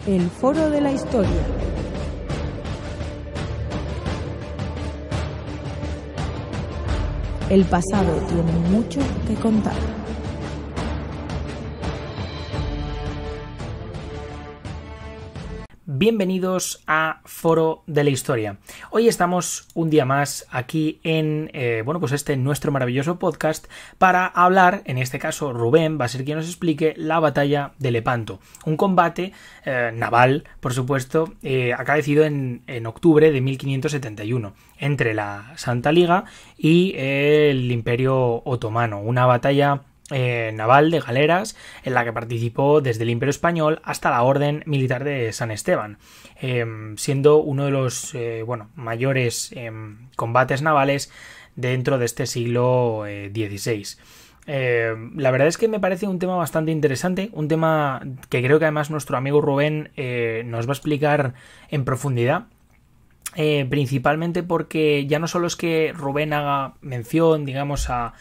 El Foro de la Historia. El pasado tiene mucho que contar. Bienvenidos a Foro de la Historia. Hoy estamos un día más aquí en nuestro maravilloso podcast para hablar, en este caso Rubén va a ser quien nos explique la batalla de Lepanto, un combate naval, por supuesto, acaecido en octubre de 1571 entre la Santa Liga y el Imperio Otomano, una batalla naval de galeras en la que participó desde el Imperio Español hasta la Orden Militar de San Esteban, siendo uno de los mayores combates navales dentro de este siglo XVI. La verdad es que me parece un tema bastante interesante, un tema que creo que además nuestro amigo Rubén nos va a explicar en profundidad. Principalmente porque ya no solo es que Rubén haga mención, digamos, a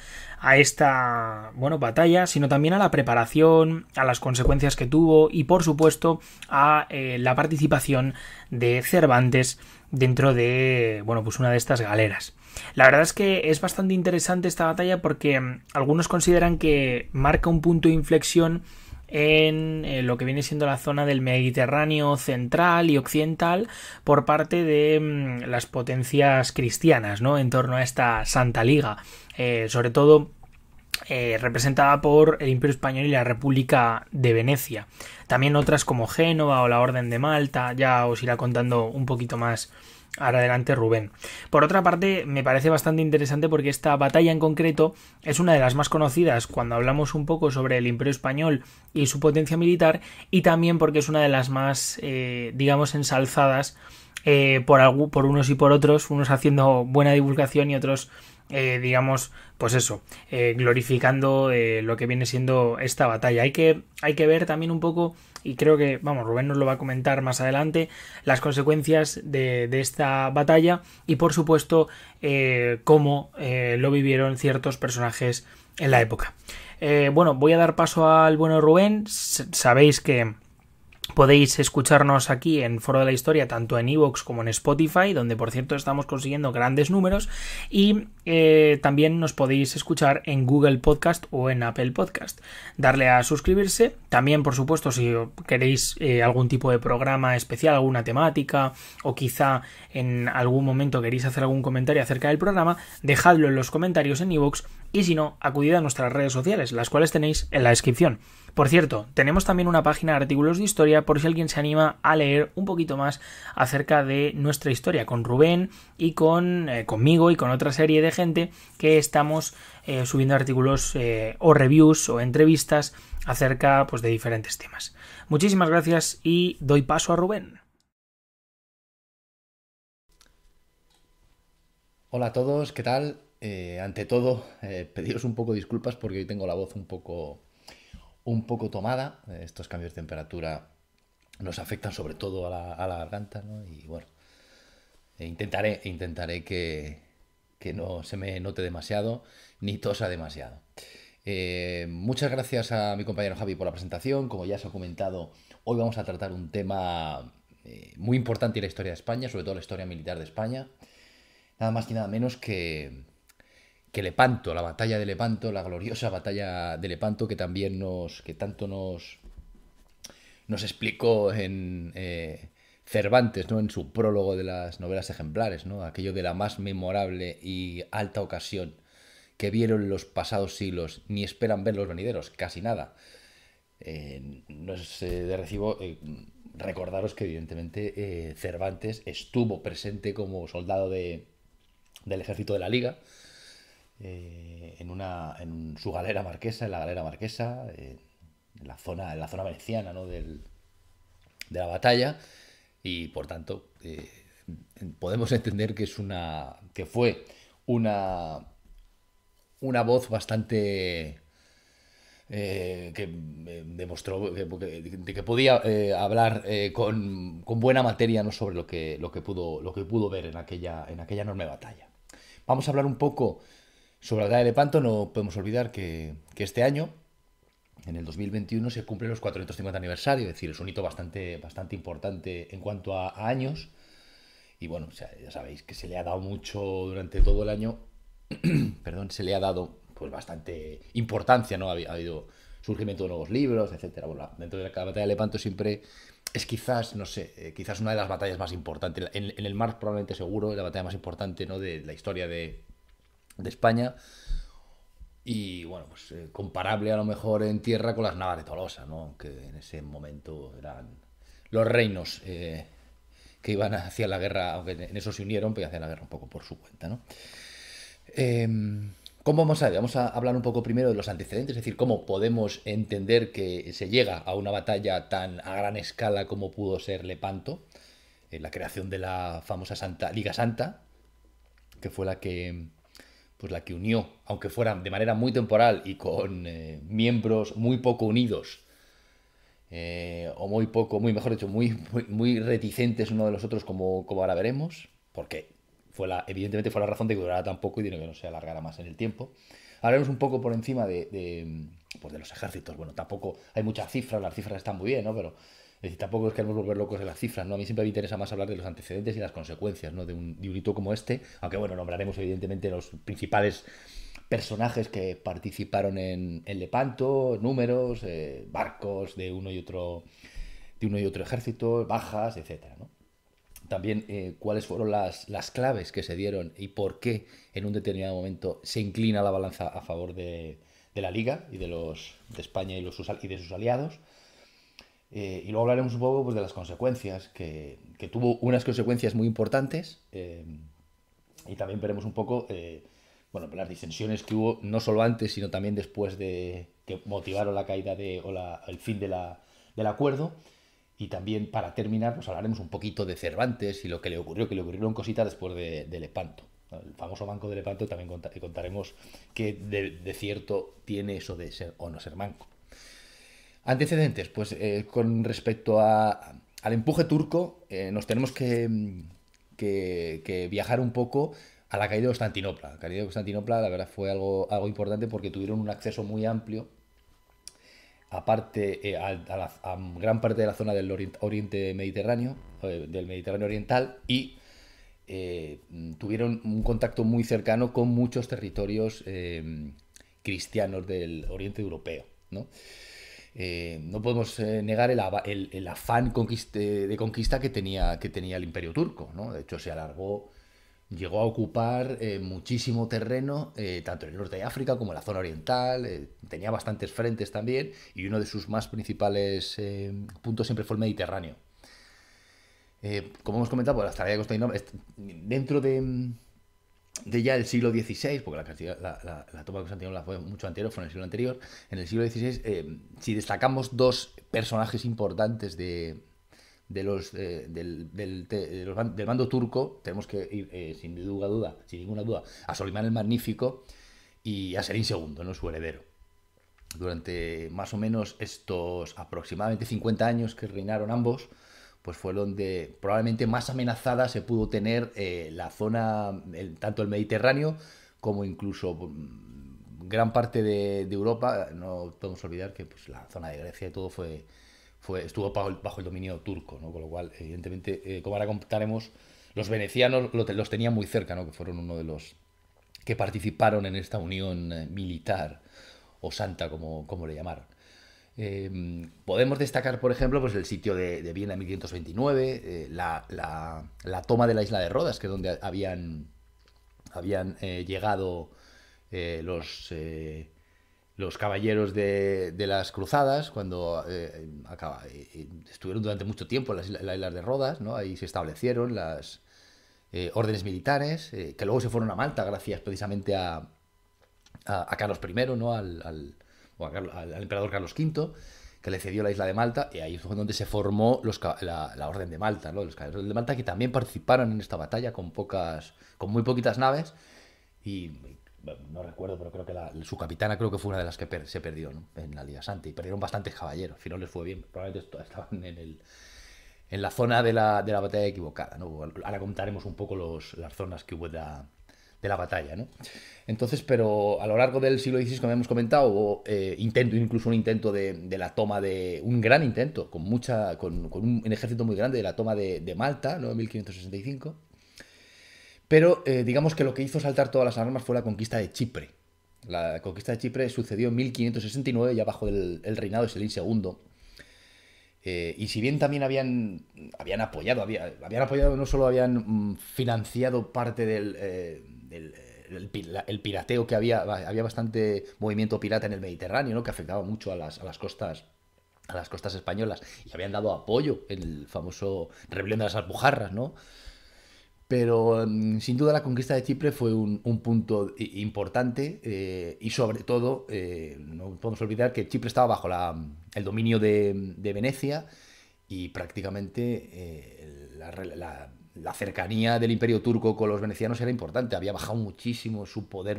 esta batalla, sino también a la preparación, a las consecuencias que tuvo y por supuesto a la participación de Cervantes dentro de una de estas galeras. La verdad es que es bastante interesante esta batalla porque algunos consideran que marca un punto de inflexión en lo que viene siendo la zona del Mediterráneo central y occidental por parte de las potencias cristianas, ¿no?, en torno a esta Santa Liga, sobre todo representada por el Imperio Español y la República de Venecia. También otras como Génova o la Orden de Malta, ya os irá contando un poquito más ahora adelante Rubén. Por otra parte, me parece bastante interesante porque esta batalla en concreto es una de las más conocidas cuando hablamos un poco sobre el Imperio Español y su potencia militar, y también porque es una de las más, ensalzadas por unos y por otros, unos haciendo buena divulgación y otros glorificando lo que viene siendo esta batalla. Hay que ver también un poco, y creo que, Rubén nos lo va a comentar más adelante, las consecuencias de esta batalla y, por supuesto, cómo lo vivieron ciertos personajes en la época. Voy a dar paso al bueno Rubén. Sabéis que podéis escucharnos aquí en Foro de la Historia, tanto en iVoox como en Spotify, donde por cierto estamos consiguiendo grandes números, y también nos podéis escuchar en Google Podcast o en Apple Podcast. Darle a suscribirse. También, por supuesto, si queréis algún tipo de programa especial, alguna temática, o quizá en algún momento queréis hacer algún comentario acerca del programa, dejadlo en los comentarios en iVoox, y si no, acudid a nuestras redes sociales, las cuales tenéis en la descripción. Por cierto, tenemos también una página de artículos de historia por si alguien se anima a leer un poquito más acerca de nuestra historia, con Rubén y conmigo y con otra serie de gente que estamos subiendo artículos o reviews o entrevistas acerca de diferentes temas. Muchísimas gracias y doy paso a Rubén. Hola a todos, ¿qué tal? Ante todo, pediros un poco disculpas porque hoy tengo la voz un poco tomada. Estos cambios de temperatura nos afectan sobre todo a la garganta, ¿no? Y bueno, intentaré que no se me note demasiado ni tosa demasiado. Muchas gracias a mi compañero Javi por la presentación. Como ya se ha comentado, hoy vamos a tratar un tema muy importante en la historia de España, sobre todo la historia militar de España. Nada más y nada menos que Lepanto, la batalla de Lepanto, la gloriosa batalla de Lepanto que tanto nos explicó en Cervantes, ¿no?, en su prólogo de las novelas ejemplares, ¿no?, aquello de la más memorable y alta ocasión que vieron los pasados siglos, ni esperan ver los venideros, casi nada. No es de recibo recordaros que evidentemente Cervantes estuvo presente como soldado del ejército de la Liga, en su galera marquesa, en la galera marquesa, en la zona veneciana, ¿no?, de la batalla, y por tanto podemos entender que fue una voz bastante que demostró que podía hablar con buena materia, ¿no?, sobre lo que pudo ver en aquella enorme batalla. Vamos a hablar un poco sobre la batalla de Lepanto. No podemos olvidar que este año en el 2021 se cumple los 450 aniversario, es decir, es un hito bastante importante en cuanto a años. Y bueno, o sea, ya sabéis que se le ha dado mucho durante todo el año, perdón, se le ha dado pues bastante importancia, ¿no? Ha habido surgimiento de nuevos libros, etcétera. Bueno, dentro de la batalla de Lepanto siempre es quizás, no sé, quizás una de las batallas más importantes. En el mar probablemente seguro, la batalla más importante, ¿no? De la historia de España. Y bueno, pues comparable a lo mejor en tierra con las Navas de Tolosa, ¿no? Que en ese momento eran los reinos que iban hacia la guerra, aunque en eso se unieron, pero hacían la guerra un poco por su cuenta, ¿no? Eh, ¿Cómo vamos a ver? Vamos a hablar un poco primero de los antecedentes, es decir, cómo podemos entender que se llega a una batalla tan a gran escala como pudo ser Lepanto, la creación de la famosa Liga Santa, que fue la que unió, aunque fuera de manera muy temporal y con miembros muy poco unidos, o muy poco, mejor dicho, muy reticentes uno de los otros, como ahora veremos, porque evidentemente fue la razón de que durara tan poco y de que no se alargara más en el tiempo. Hablaremos un poco por encima pues de los ejércitos. Bueno, tampoco hay muchas cifras, las cifras están muy bien, ¿no? Pero es decir, tampoco es que queremos volver locos de las cifras, ¿no? A mí siempre me interesa más hablar de los antecedentes y las consecuencias, ¿no? De un hito como este, aunque bueno, nombraremos evidentemente los principales personajes que participaron en Lepanto, números, barcos de uno y otro ejército, bajas, etcétera, ¿no? También cuáles fueron las claves que se dieron y por qué en un determinado momento se inclina la balanza a favor de la Liga y de España y de sus aliados. Y luego hablaremos un poco pues, de las consecuencias, que tuvo unas consecuencias muy importantes, y también veremos un poco bueno, las disensiones que hubo no solo antes, sino también después de que motivaron la caída el fin del acuerdo. Y también, para terminar, pues hablaremos un poquito de Cervantes y lo que le ocurrieron cositas después de Lepanto. El famoso Banco de Lepanto también contaremos que de cierto tiene eso de ser o no ser manco. Antecedentes, pues con respecto al empuje turco, nos tenemos que viajar un poco a la caída de Constantinopla. La caída de Constantinopla, la verdad, fue algo importante porque tuvieron un acceso muy amplio, aparte a gran parte de la zona del Oriente Mediterráneo, del Mediterráneo Oriental, y tuvieron un contacto muy cercano con muchos territorios cristianos del Oriente Europeo, ¿no? No podemos negar el afán de conquista que tenía el Imperio Turco, ¿no? De hecho, llegó a ocupar muchísimo terreno, tanto en el norte de África como en la zona oriental. Tenía bastantes frentes también, y uno de sus más principales puntos siempre fue el Mediterráneo. Como hemos comentado, pues, la tarea de Constantinopla, dentro de ya el siglo XVI, porque la toma de Constantinopla fue mucho anterior, fue en el siglo anterior. En el siglo XVI, si destacamos dos personajes importantes del bando turco, tenemos que ir sin ninguna duda, a Solimán el Magnífico y a Selim II, ¿no? Su heredero. Durante más o menos estos aproximadamente 50 años que reinaron ambos, pues fue donde probablemente más amenazada se pudo tener la zona, tanto el Mediterráneo como incluso gran parte de Europa. No podemos olvidar que pues, la zona de Grecia y todo estuvo bajo el dominio turco, ¿no? Con lo cual, evidentemente, como ahora contaremos, los venecianos los tenían muy cerca, ¿no? Que fueron uno de los que participaron en esta unión militar o santa, como le llamaron. Podemos destacar, por ejemplo, pues el sitio de Viena en 1529, la toma de la isla de Rodas, que es donde habían llegado los caballeros de las cruzadas, cuando estuvieron durante mucho tiempo en las islas de Rodas, ¿no? Ahí se establecieron las órdenes militares, que luego se fueron a Malta gracias precisamente a Carlos I, ¿no? al emperador Carlos V, que le cedió la isla de Malta, y ahí fue donde se formó la Orden de Malta, ¿no? Los caballeros de Malta, que también participaron en esta batalla con muy poquitas naves, y no recuerdo, pero creo que su capitana creo que fue una de las que se perdió, ¿no? En la Liga Santa, y perdieron bastantes caballeros. Al final les fue bien, probablemente estaban en la zona de la batalla equivocada, ¿no? Ahora contaremos un poco las zonas que hubo de de la batalla, ¿no? Entonces, pero a lo largo del siglo XVI, como hemos comentado, hubo incluso un intento de la toma un gran intento, con un ejército muy grande de la toma de Malta, ¿no? En 1565. Pero digamos que lo que hizo saltar todas las alarmas fue la conquista de Chipre. La conquista de Chipre sucedió en 1569, ya bajo el reinado de Selim II. Y si bien también habían apoyado, no solo habían financiado parte el pirateo que había bastante movimiento pirata en el Mediterráneo, ¿no? Que afectaba mucho a las costas españolas, y habían dado apoyo en el famoso rebelión de las Alpujarras, ¿no? Pero sin duda la conquista de Chipre fue un punto importante, y sobre todo no podemos olvidar que Chipre estaba bajo el dominio de Venecia, y prácticamente la cercanía del Imperio Turco con los venecianos era importante. Había bajado muchísimo su poder.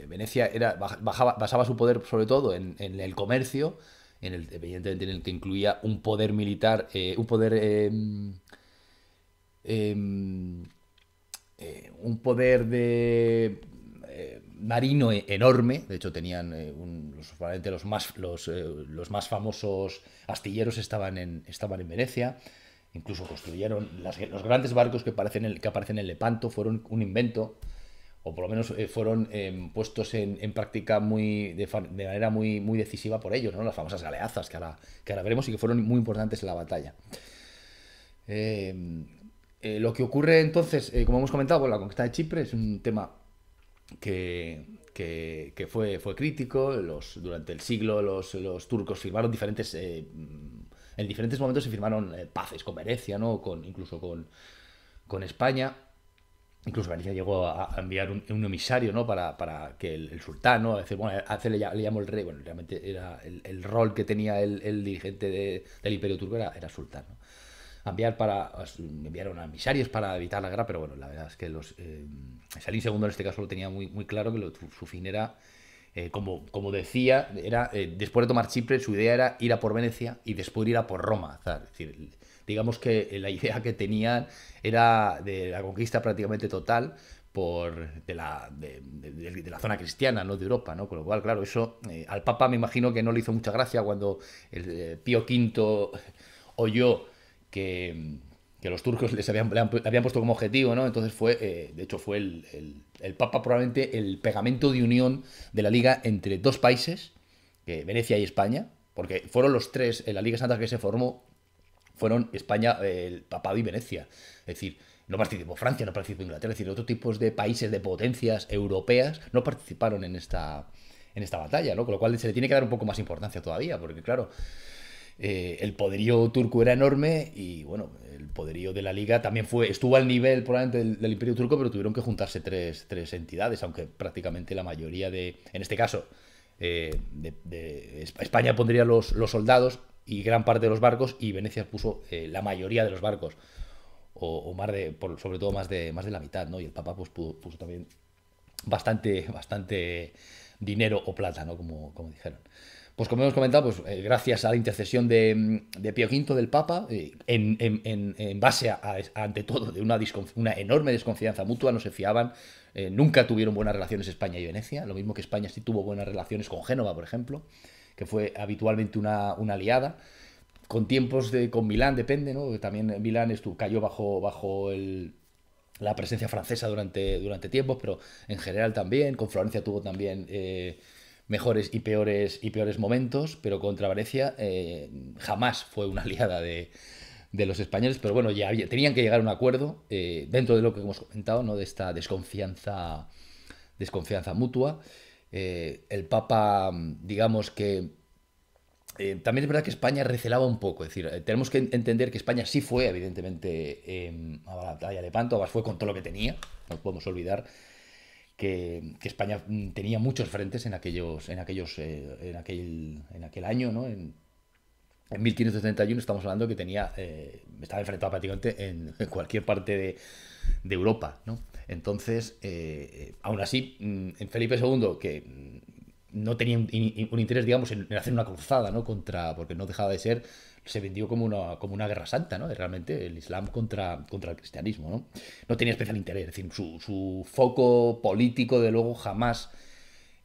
Venecia basaba su poder sobre todo en el comercio, evidentemente en el que incluía un poder militar, un poder de marino enorme. De hecho, tenían probablemente los más famosos astilleros estaban en Venecia. Incluso construyeron los grandes barcos que aparecen en Lepanto, fueron un invento, o por lo menos fueron puestos en práctica de manera muy, muy decisiva por ellos, ¿no? Las famosas galeazas que ahora veremos, y que fueron muy importantes en la batalla. Lo que ocurre entonces, como hemos comentado, bueno, la conquista de Chipre es un tema que fue crítico. Durante el siglo los turcos firmaron en diferentes momentos se firmaron paces con Venecia, ¿no? Incluso con España. Incluso Venecia llegó a enviar un emisario, ¿no? Para que el sultán, ¿no? Le llamo el rey. Bueno, realmente era el rol que tenía el dirigente del Imperio Turco era sultán, ¿no? Enviaron a emisarios para evitar la guerra, pero bueno, la verdad es que Salim II en este caso lo tenía muy, muy claro, que su fin era, como decía, era después de tomar Chipre, su idea era ir a por Venecia y después ir a por Roma. O sea, es decir, digamos que la idea que tenían era de la conquista prácticamente total de la zona cristiana, ¿no? De Europa, ¿no? Con lo cual, claro, eso al Papa me imagino que no le hizo mucha gracia cuando el Pío V oyó que los turcos le habían puesto como objetivo, ¿no? Entonces de hecho fue el Papa probablemente el pegamento de unión de la Liga entre dos países, Venecia y España, porque fueron los tres, en la Liga Santa que se formó, fueron España, el Papado y Venecia. Es decir, no participó Francia, no participó Inglaterra, es decir, otros tipos de países, de potencias europeas, no participaron en esta batalla, ¿no? Con lo cual se le tiene que dar un poco más importancia todavía, porque claro, el poderío turco era enorme, y bueno, el poderío de la Liga también estuvo al nivel probablemente del Imperio Turco, pero tuvieron que juntarse tres entidades, aunque prácticamente la mayoría en este caso, España pondría los soldados y gran parte de los barcos, y Venecia puso la mayoría de los barcos, o sobre todo más de la mitad, ¿no? Y el Papa pues puso también bastante dinero o plata, ¿no? Como dijeron. Pues como hemos comentado, pues gracias a la intercesión de Pío V, del Papa, en base ante todo de una enorme desconfianza mutua, no se fiaban, nunca tuvieron buenas relaciones España y Venecia, lo mismo que España sí tuvo buenas relaciones con Génova, por ejemplo, que fue habitualmente una aliada. Con tiempos con Milán depende, ¿no? También Milán cayó bajo la presencia francesa durante tiempos, pero en general también. Con Florencia tuvo también mejores y peores momentos, pero contra Venecia jamás fue una aliada de los españoles. Pero bueno, ya tenían que llegar a un acuerdo dentro de lo que hemos comentado, ¿no? De esta desconfianza mutua. El Papa, digamos que también es verdad que España recelaba un poco. Es decir, tenemos que entender que España sí fue, evidentemente, a la batalla de Lepanto, además fue con todo lo que tenía. No podemos olvidar que España tenía muchos frentes en aquel año, ¿no? En 1571 estamos hablando que estaba enfrentado prácticamente en cualquier parte de Europa, ¿no? Entonces, aún así, en Felipe II, que no tenía un interés, digamos, en hacer una cruzada, ¿no? Porque no dejaba de ser se vendió como una guerra santa, ¿no? Realmente el Islam contra el cristianismo, ¿no? No tenía especial interés, es decir, su foco político, de luego, jamás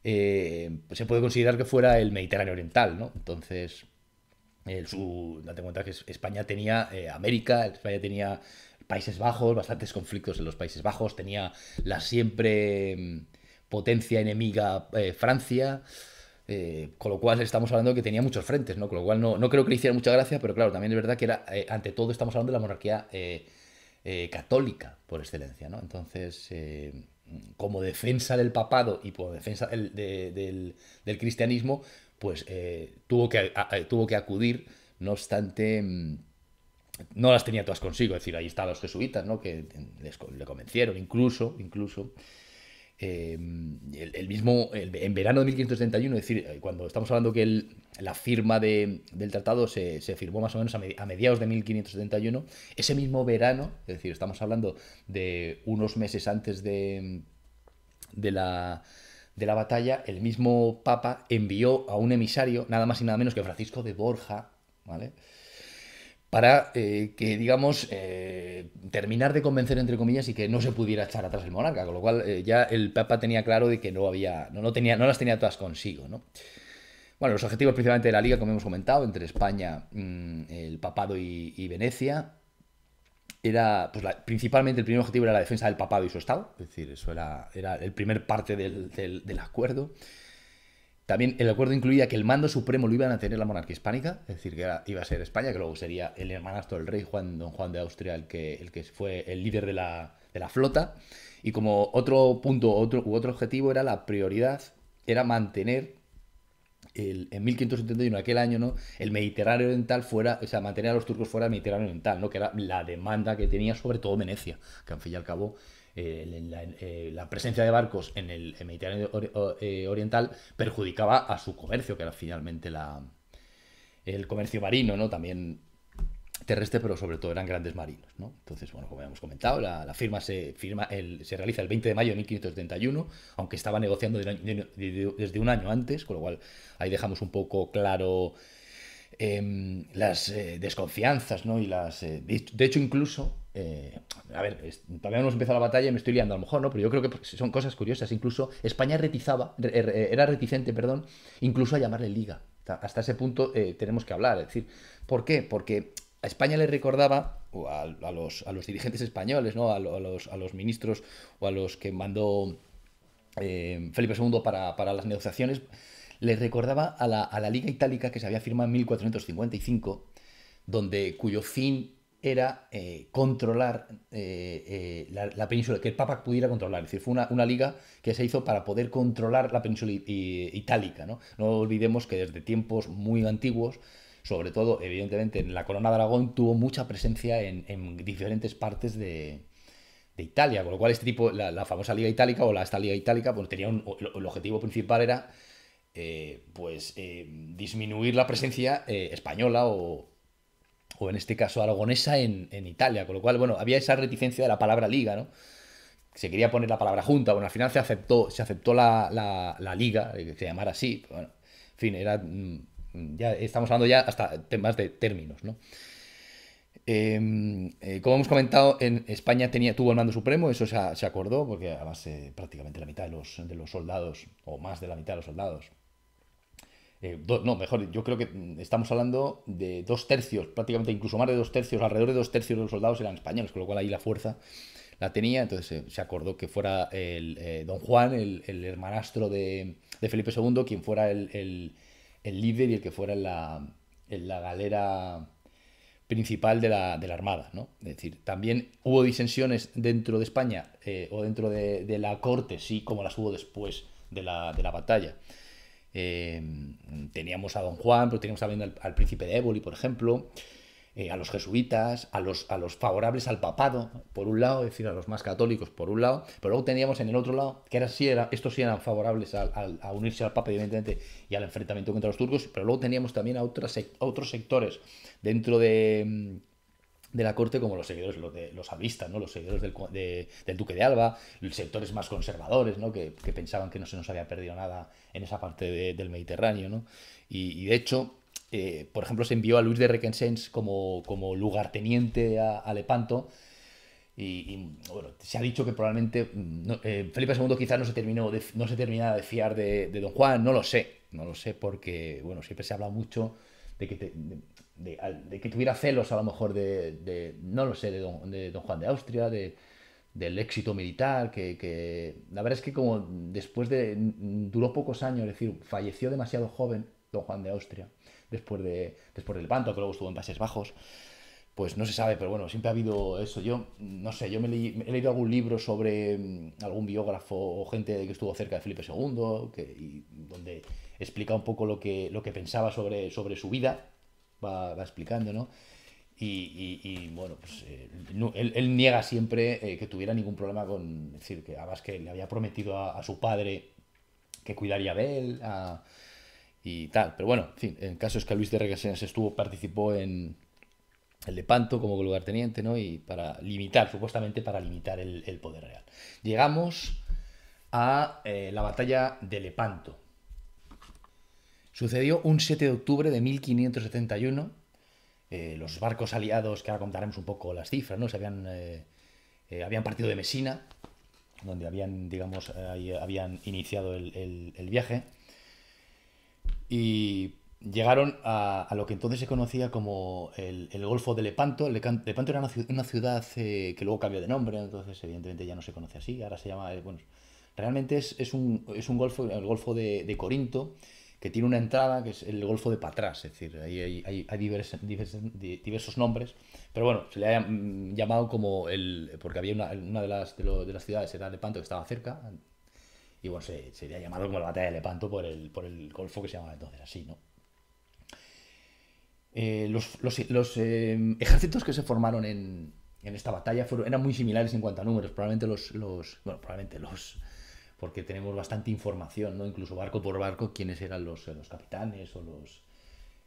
se puede considerar que fuera el Mediterráneo oriental, ¿no? Entonces, date cuenta que España tenía América, España tenía Países Bajos, bastantes conflictos en los Países Bajos, tenía la siempre potencia enemiga Francia, con lo cual estamos hablando de que tenía muchos frentes, ¿no? Con lo cual no creo que le hiciera mucha gracia, pero claro, también es verdad que era, ante todo estamos hablando de la monarquía católica por excelencia, ¿no? Entonces, como defensa del papado y como defensa del cristianismo, pues tuvo que acudir, no obstante, no las tenía todas consigo. Es decir, ahí están los jesuitas, ¿no? Que le convencieron, incluso en verano de 1571, es decir, cuando estamos hablando que la firma del tratado se firmó más o menos a mediados de 1571, ese mismo verano, es decir, estamos hablando de unos meses antes de la batalla, el mismo Papa envió a un emisario, nada más y nada menos que Francisco de Borja, ¿vale? Para que, digamos, terminar de convencer, entre comillas, y que no se pudiera echar atrás el monarca, con lo cual ya el Papa tenía claro de que no las tenía todas consigo, ¿no? Bueno, los objetivos principalmente de la Liga, como hemos comentado, entre España, el Papado y Venecia, era, pues principalmente el primer objetivo era la defensa del Papado y su Estado, es decir, eso era el primer parte del acuerdo. También el acuerdo incluía que el mando supremo lo iban a tener la monarquía hispánica, es decir, que iba a ser España, que luego sería el hermanastro del rey, don Juan de Austria, el que fue el líder de la flota. Y como otro punto, otro objetivo, era la prioridad, era mantener en 1571, aquel año, ¿no? El Mediterráneo oriental fuera, o sea, mantener a los turcos fuera del Mediterráneo oriental, ¿no? Que era la demanda que tenía sobre todo Venecia, que al fin y al cabo la presencia de barcos en el Mediterráneo oriental perjudicaba a su comercio, que era finalmente el comercio marino, ¿no? También terrestre, pero sobre todo eran grandes marinos, ¿no? Entonces, bueno, como hemos comentado, la firma se realiza el 20 de mayo de 1571, aunque estaba negociando desde un año antes, con lo cual ahí dejamos un poco claro las desconfianzas, ¿no? Y de hecho, incluso, a ver, todavía no hemos empezado la batalla y me estoy liando a lo mejor, ¿no? Pero yo creo que son cosas curiosas. Incluso España era reticente, perdón, incluso a llamarle Liga. Hasta ese punto tenemos que hablar. Es decir, ¿por qué? Porque a España le recordaba, o a los dirigentes españoles, ¿no? A los ministros o a los que mandó Felipe II para las negociaciones, les recordaba a la Liga Itálica que se había firmado en 1455, cuyo fin era controlar la península, que el Papa pudiera controlar. Es decir, fue una liga que se hizo para poder controlar la península itálica, ¿no? No olvidemos que desde tiempos muy antiguos, sobre todo, evidentemente, en la Corona de Aragón, tuvo mucha presencia en diferentes partes de Italia, con lo cual la famosa Liga Itálica o esta Liga Itálica, pues tenía el objetivo principal era disminuir la presencia española o en este caso aragonesa en Italia, con lo cual, bueno, había esa reticencia de la palabra liga, ¿no? Se quería poner la palabra junta, bueno, al final se aceptó la liga, que se llamara así, bueno, en fin, ya estamos hablando ya hasta temas de términos, ¿no? Como hemos comentado, en España tuvo el mando supremo, eso se acordó, porque además prácticamente la mitad de los soldados, o más de la mitad de los soldados, mejor, yo creo que estamos hablando de 2/3, prácticamente incluso más de 2/3, alrededor de 2/3 de los soldados eran españoles, con lo cual ahí la fuerza la tenía, entonces se acordó que fuera don Juan, el hermanastro de Felipe II, quien fuera el líder y el que fuera en la galera principal de la Armada, ¿no? Es decir, también hubo disensiones dentro de España o dentro de la corte, sí, como las hubo después de la batalla. Teníamos a don Juan, pero teníamos también al príncipe de Éboli, por ejemplo, a los jesuitas, a los favorables al papado, por un lado, es decir, a los más católicos, por un lado, pero luego teníamos en el otro lado, que estos sí eran favorables a unirse al papa, evidentemente, y al enfrentamiento contra los turcos, pero luego teníamos también a otros sectores dentro de la corte, como los seguidores, los albistas, ¿no? Los seguidores del duque de Alba, los sectores más conservadores, ¿no? Que pensaban que no se nos había perdido nada en esa parte del Mediterráneo, ¿no? Y de hecho, por ejemplo, se envió a Luis de Requesens como lugarteniente a Lepanto. Bueno, se ha dicho que probablemente Felipe II quizás no se terminaba de fiar de Don Juan. No lo sé porque, bueno, siempre se habla mucho de que tuviera celos a lo mejor no lo sé, de Don Juan de Austria, del éxito militar, que la verdad es que como duró pocos años, es decir, falleció demasiado joven Don Juan de Austria, después del Lepanto, que luego estuvo en Países Bajos. Pues no se sabe, pero bueno, siempre ha habido eso. Yo, no sé, he leído algún libro sobre algún biógrafo o gente que estuvo cerca de Felipe II, donde explica un poco lo que pensaba sobre su vida, va explicando, ¿no? Bueno, pues él niega siempre que tuviera ningún problema con decir que además que le había prometido a su padre que cuidaría de él y tal. Pero bueno, en fin, el caso es que Luis de Requesens participó en el Lepanto como lugarteniente, ¿no? Y supuestamente para limitar el poder real. Llegamos a la batalla de Lepanto. Sucedió un 7 de octubre de 1571. Los barcos aliados, que ahora contaremos un poco las cifras, ¿no? Habían partido de Mesina, donde habían iniciado el viaje, y llegaron a lo que entonces se conocía como el Golfo de Lepanto. Lepanto era una ciudad que luego cambió de nombre, entonces evidentemente ya no se conoce así, ahora se llama... Bueno, realmente es un golfo, el Golfo de Corinto, que tiene una entrada que es el Golfo de Patras, es decir, ahí hay diversos nombres, pero bueno, se le ha llamado como porque había una de las ciudades, era Lepanto, que estaba cerca, y bueno, se le ha llamado como la batalla de Lepanto por el golfo que se llamaba entonces así, ¿no? Los ejércitos que se formaron en esta batalla eran muy similares en cuanto a números. Probablemente porque tenemos bastante información, ¿no? Incluso barco por barco, quiénes eran los capitanes o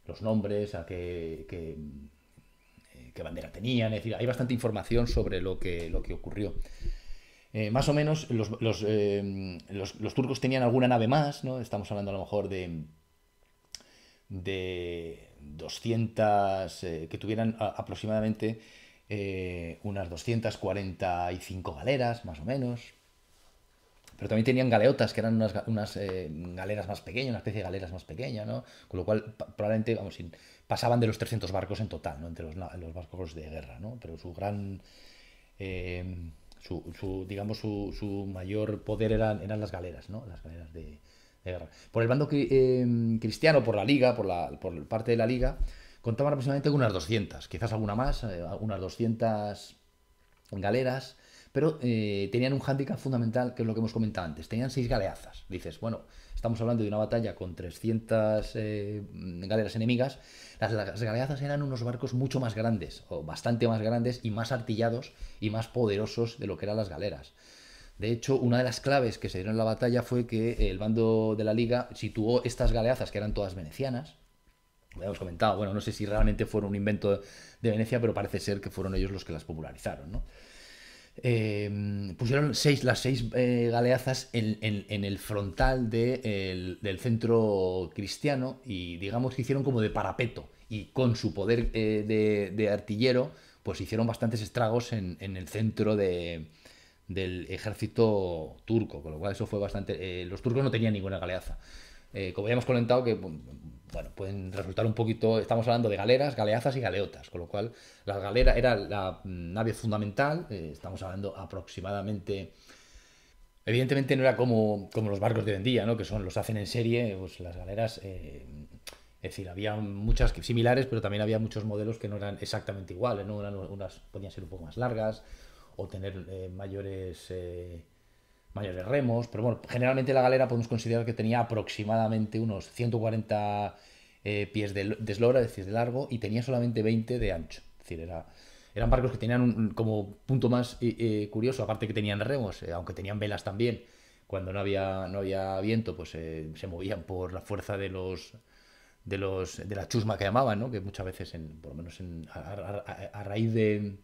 los nombres, a qué bandera tenían. Es decir, hay bastante información sobre lo que ocurrió. Más o menos los turcos tenían alguna nave más, ¿no? Estamos hablando a lo mejor de 200, que tuvieran aproximadamente unas 245 galeras, más o menos. Pero también tenían galeotas, que eran unas galeras más pequeñas, una especie de galeras más pequeña, ¿no? Con lo cual, probablemente, pasaban de los 300 barcos en total, ¿no? Entre los barcos de guerra, ¿no? Pero su gran... su mayor poder eran las galeras, ¿no? Las galeras de guerra. Por el bando cristiano, por la Liga, por parte de la Liga, contaban aproximadamente unas 200, quizás alguna más, unas 200 galeras, pero tenían un hándicap fundamental, que es lo que hemos comentado antes. Tenían 6 galeazas. Dices, bueno, estamos hablando de una batalla con 300 galeras enemigas. Las galeazas eran unos barcos mucho más grandes, o bastante más grandes, y más artillados y más poderosos de lo que eran las galeras. De hecho, una de las claves que se dieron en la batalla fue que el bando de la Liga situó estas galeazas, que eran todas venecianas. Lo hemos comentado, bueno, no sé si realmente fueron un invento de Venecia, pero parece ser que fueron ellos los que las popularizaron, ¿no? Pusieron las seis galeazas en el frontal del centro cristiano, y digamos que hicieron como de parapeto, y con su poder de artillero pues hicieron bastantes estragos en el centro del ejército turco, con lo cual eso fue bastante... los turcos no tenían ninguna galeaza. Como ya hemos comentado, que bueno, pueden resultar un poquito... Estamos hablando de galeras, galeazas y galeotas, con lo cual la galera era la nave fundamental. Estamos hablando aproximadamente... Evidentemente no era como los barcos de hoy en día, ¿no? Que los hacen en serie, pues las galeras... es decir, había muchas similares, pero también había muchos modelos que no eran exactamente iguales, ¿no? Unas podían ser un poco más largas o tener mayores remos, pero bueno, generalmente la galera podemos considerar que tenía aproximadamente unos 140 pies de eslora, es decir, de largo, y tenía solamente 20 de ancho. Es decir, eran barcos que tenían como punto más curioso, aparte que tenían remos, aunque tenían velas también, cuando no había viento, pues se movían por la fuerza de la chusma que llamaban, ¿no? Que muchas veces, por lo menos a raíz de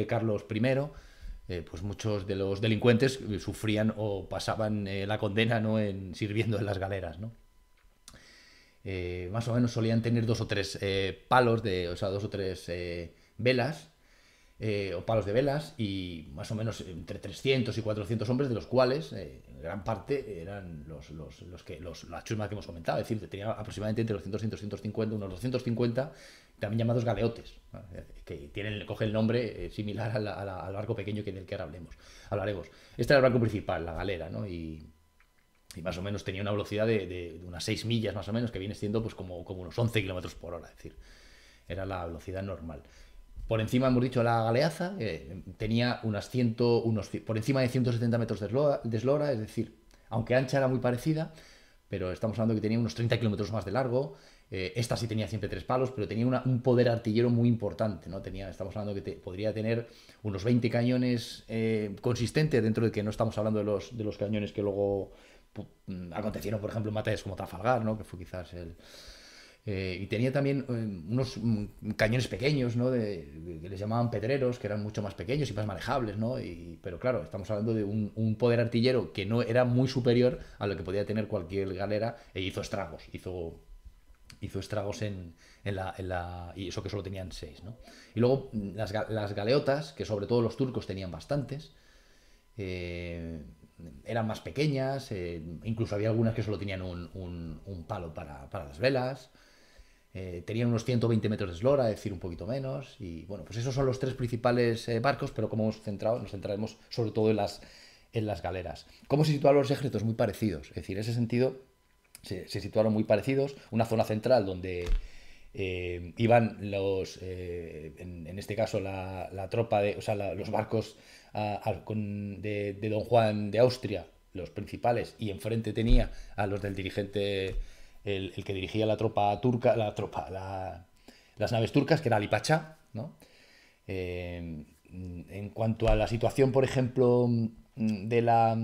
Carlos I, pues muchos de los delincuentes sufrían o pasaban la condena, ¿no? Sirviendo en las galeras, ¿no? más o menos solían tener 2 o 3 palos, o sea, 2 o 3 velas, o palos de velas, y más o menos entre 300 y 400 hombres, de los cuales gran parte eran las chusmas que hemos comentado, es decir, tenía aproximadamente entre 200 y 250, unos 250, también llamados galeotes, ¿no? Que coge el nombre similar al barco pequeño del que ahora hablaremos. Este era el barco principal, la galera, ¿no? Y más o menos tenía una velocidad de unas 6 millas más o menos, que viene siendo pues como unos 11 kilómetros por hora, es decir, era la velocidad normal. Por encima, hemos dicho, la galeaza tenía por encima de 170 metros de eslora, es decir, aunque ancha era muy parecida, pero estamos hablando que tenía unos 30 kilómetros más de largo. Esta sí tenía siempre 3 palos, pero tenía un poder artillero muy importante, ¿no? Estamos hablando que podría tener unos 20 cañones consistentes, dentro de que no estamos hablando de los cañones que luego acontecieron, por ejemplo, en batallas como Trafalgar, ¿no? Que fue quizás y tenía también unos cañones pequeños, ¿no? Que les llamaban pedreros, que eran mucho más pequeños y más manejables, ¿no? Pero claro, estamos hablando de un poder artillero que no era muy superior a lo que podía tener cualquier galera, e hizo estragos. Hizo estragos y eso que solo tenían 6, ¿no? Y luego las galeotas, que sobre todo los turcos tenían bastantes, eran más pequeñas, incluso había algunas que solo tenían un palo para las velas. Tenían unos 120 metros de eslora, es decir, un poquito menos. Y bueno, pues esos son los 3 principales barcos, pero como nos centraremos sobre todo en las galeras. ¿Cómo se situaron los ejércitos? Muy parecidos. Es decir, en ese sentido se situaron muy parecidos. Una zona central donde iban en este caso la tropa, los barcos de Don Juan de Austria, los principales, y enfrente tenía a los del dirigente, el que dirigía la tropa turca, las naves turcas, que era Ali Pasha, ¿no? En cuanto a la situación, por ejemplo, de la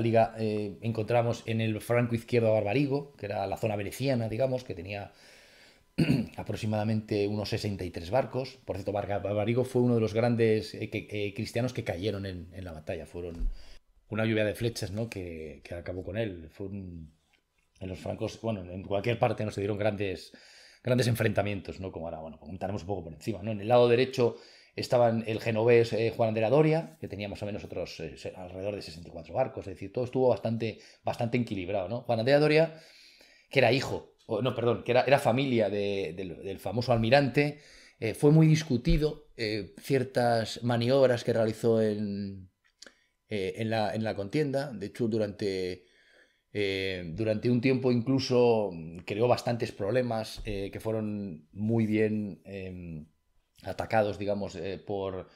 liga, encontramos en el flanco izquierdo a Barbarigo, que era la zona veneciana, digamos, que tenía aproximadamente unos 63 barcos. Por cierto, Barbarigo fue uno de los grandes cristianos que cayeron en la batalla. Fueron una lluvia de flechas, ¿no? que acabó con él. En los francos, bueno, en cualquier parte no se dieron grandes enfrentamientos, ¿no? Como ahora, bueno, comentaremos un poco por encima, ¿no? En el lado derecho estaban el genovés Juan de la Doria, que tenía más o menos otros alrededor de 64 barcos. Es decir, todo estuvo bastante equilibrado, ¿no? Juan de la Doria, que era que era familia del famoso almirante, fue muy discutido ciertas maniobras que realizó en la contienda. De hecho, durante un tiempo incluso creó bastantes problemas que fueron muy bien atacados, digamos, por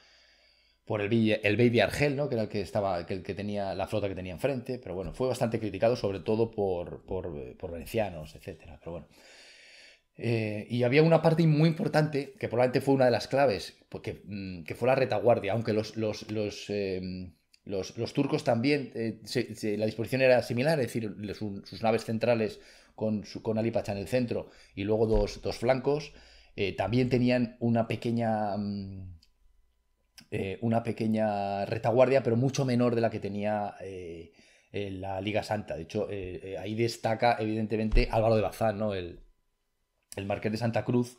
el Bey de Argel, ¿no? Que era el que tenía la flota que tenía enfrente, pero bueno, fue bastante criticado, sobre todo por venecianos, etcétera. Pero bueno. Y había una parte muy importante, que probablemente fue una de las claves, que fue la retaguardia, aunque los turcos también, la disposición era similar, es decir, sus naves centrales con Ali Pasha en el centro y luego dos flancos, también tenían una pequeña retaguardia, pero mucho menor de la que tenía la Liga Santa. De hecho, ahí destaca evidentemente Álvaro de Bazán, ¿no? El marqués de Santa Cruz,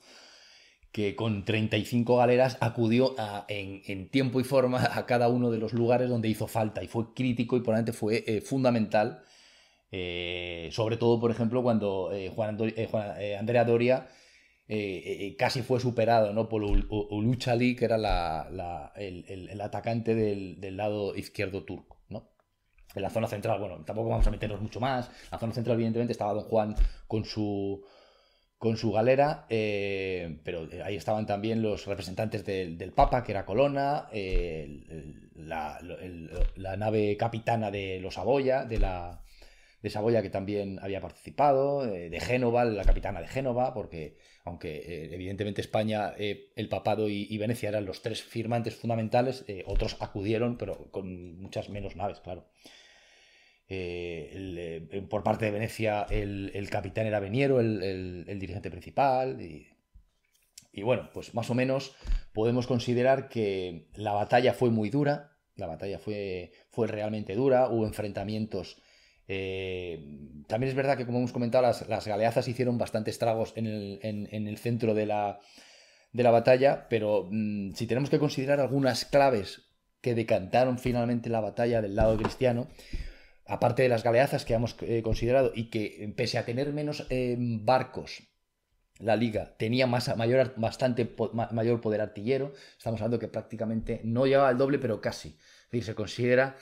que con 35 galeras acudió en tiempo y forma a cada uno de los lugares donde hizo falta, y fue crítico y probablemente fue fundamental, sobre todo, por ejemplo, cuando Andrea Doria casi fue superado, ¿no? Por Ulucali, que era el atacante del lado izquierdo turco, ¿no? En la zona central, bueno, tampoco vamos a meternos mucho más. En la zona central, evidentemente, estaba Don Juan con su galera, pero ahí estaban también los representantes del Papa, que era Colonna, la nave capitana de los Saboya, de Saboya, que también había participado, de Génova, la capitana de Génova, porque aunque evidentemente España, el Papado y Venecia eran los 3 firmantes fundamentales, otros acudieron, pero con muchas menos naves, claro. Por parte de Venecia el capitán era Veniero, el dirigente principal, y bueno, pues más o menos podemos considerar que la batalla fue muy dura. La batalla fue realmente dura. Hubo enfrentamientos También es verdad que, como hemos comentado, las galeazas hicieron bastante estragos en el centro de la batalla, pero si tenemos que considerar algunas claves que decantaron finalmente la batalla del lado cristiano, aparte de las galeazas que hemos considerado y que pese a tener menos barcos, la Liga tenía mayor poder artillero. Estamos hablando que prácticamente no llegaba al doble, pero casi. Es decir, se considera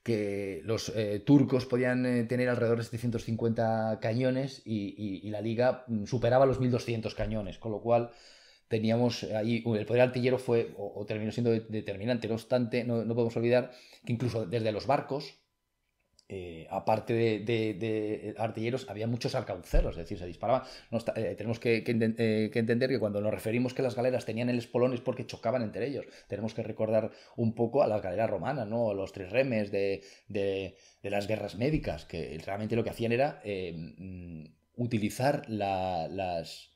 que los turcos podían tener alrededor de 750 cañones y la Liga superaba los 1200 cañones, con lo cual teníamos ahí, el poder artillero fue o terminó siendo determinante. No obstante, no podemos olvidar que incluso desde los barcos, aparte de artilleros, había muchos arcabuceros, es decir, se disparaban. Tenemos que entender que cuando nos referimos que las galeras tenían el espolón es porque chocaban entre ellos. Tenemos que recordar un poco a las galeras romanas, ¿no? A los trirremes de las guerras médicas, que realmente lo que hacían era utilizar las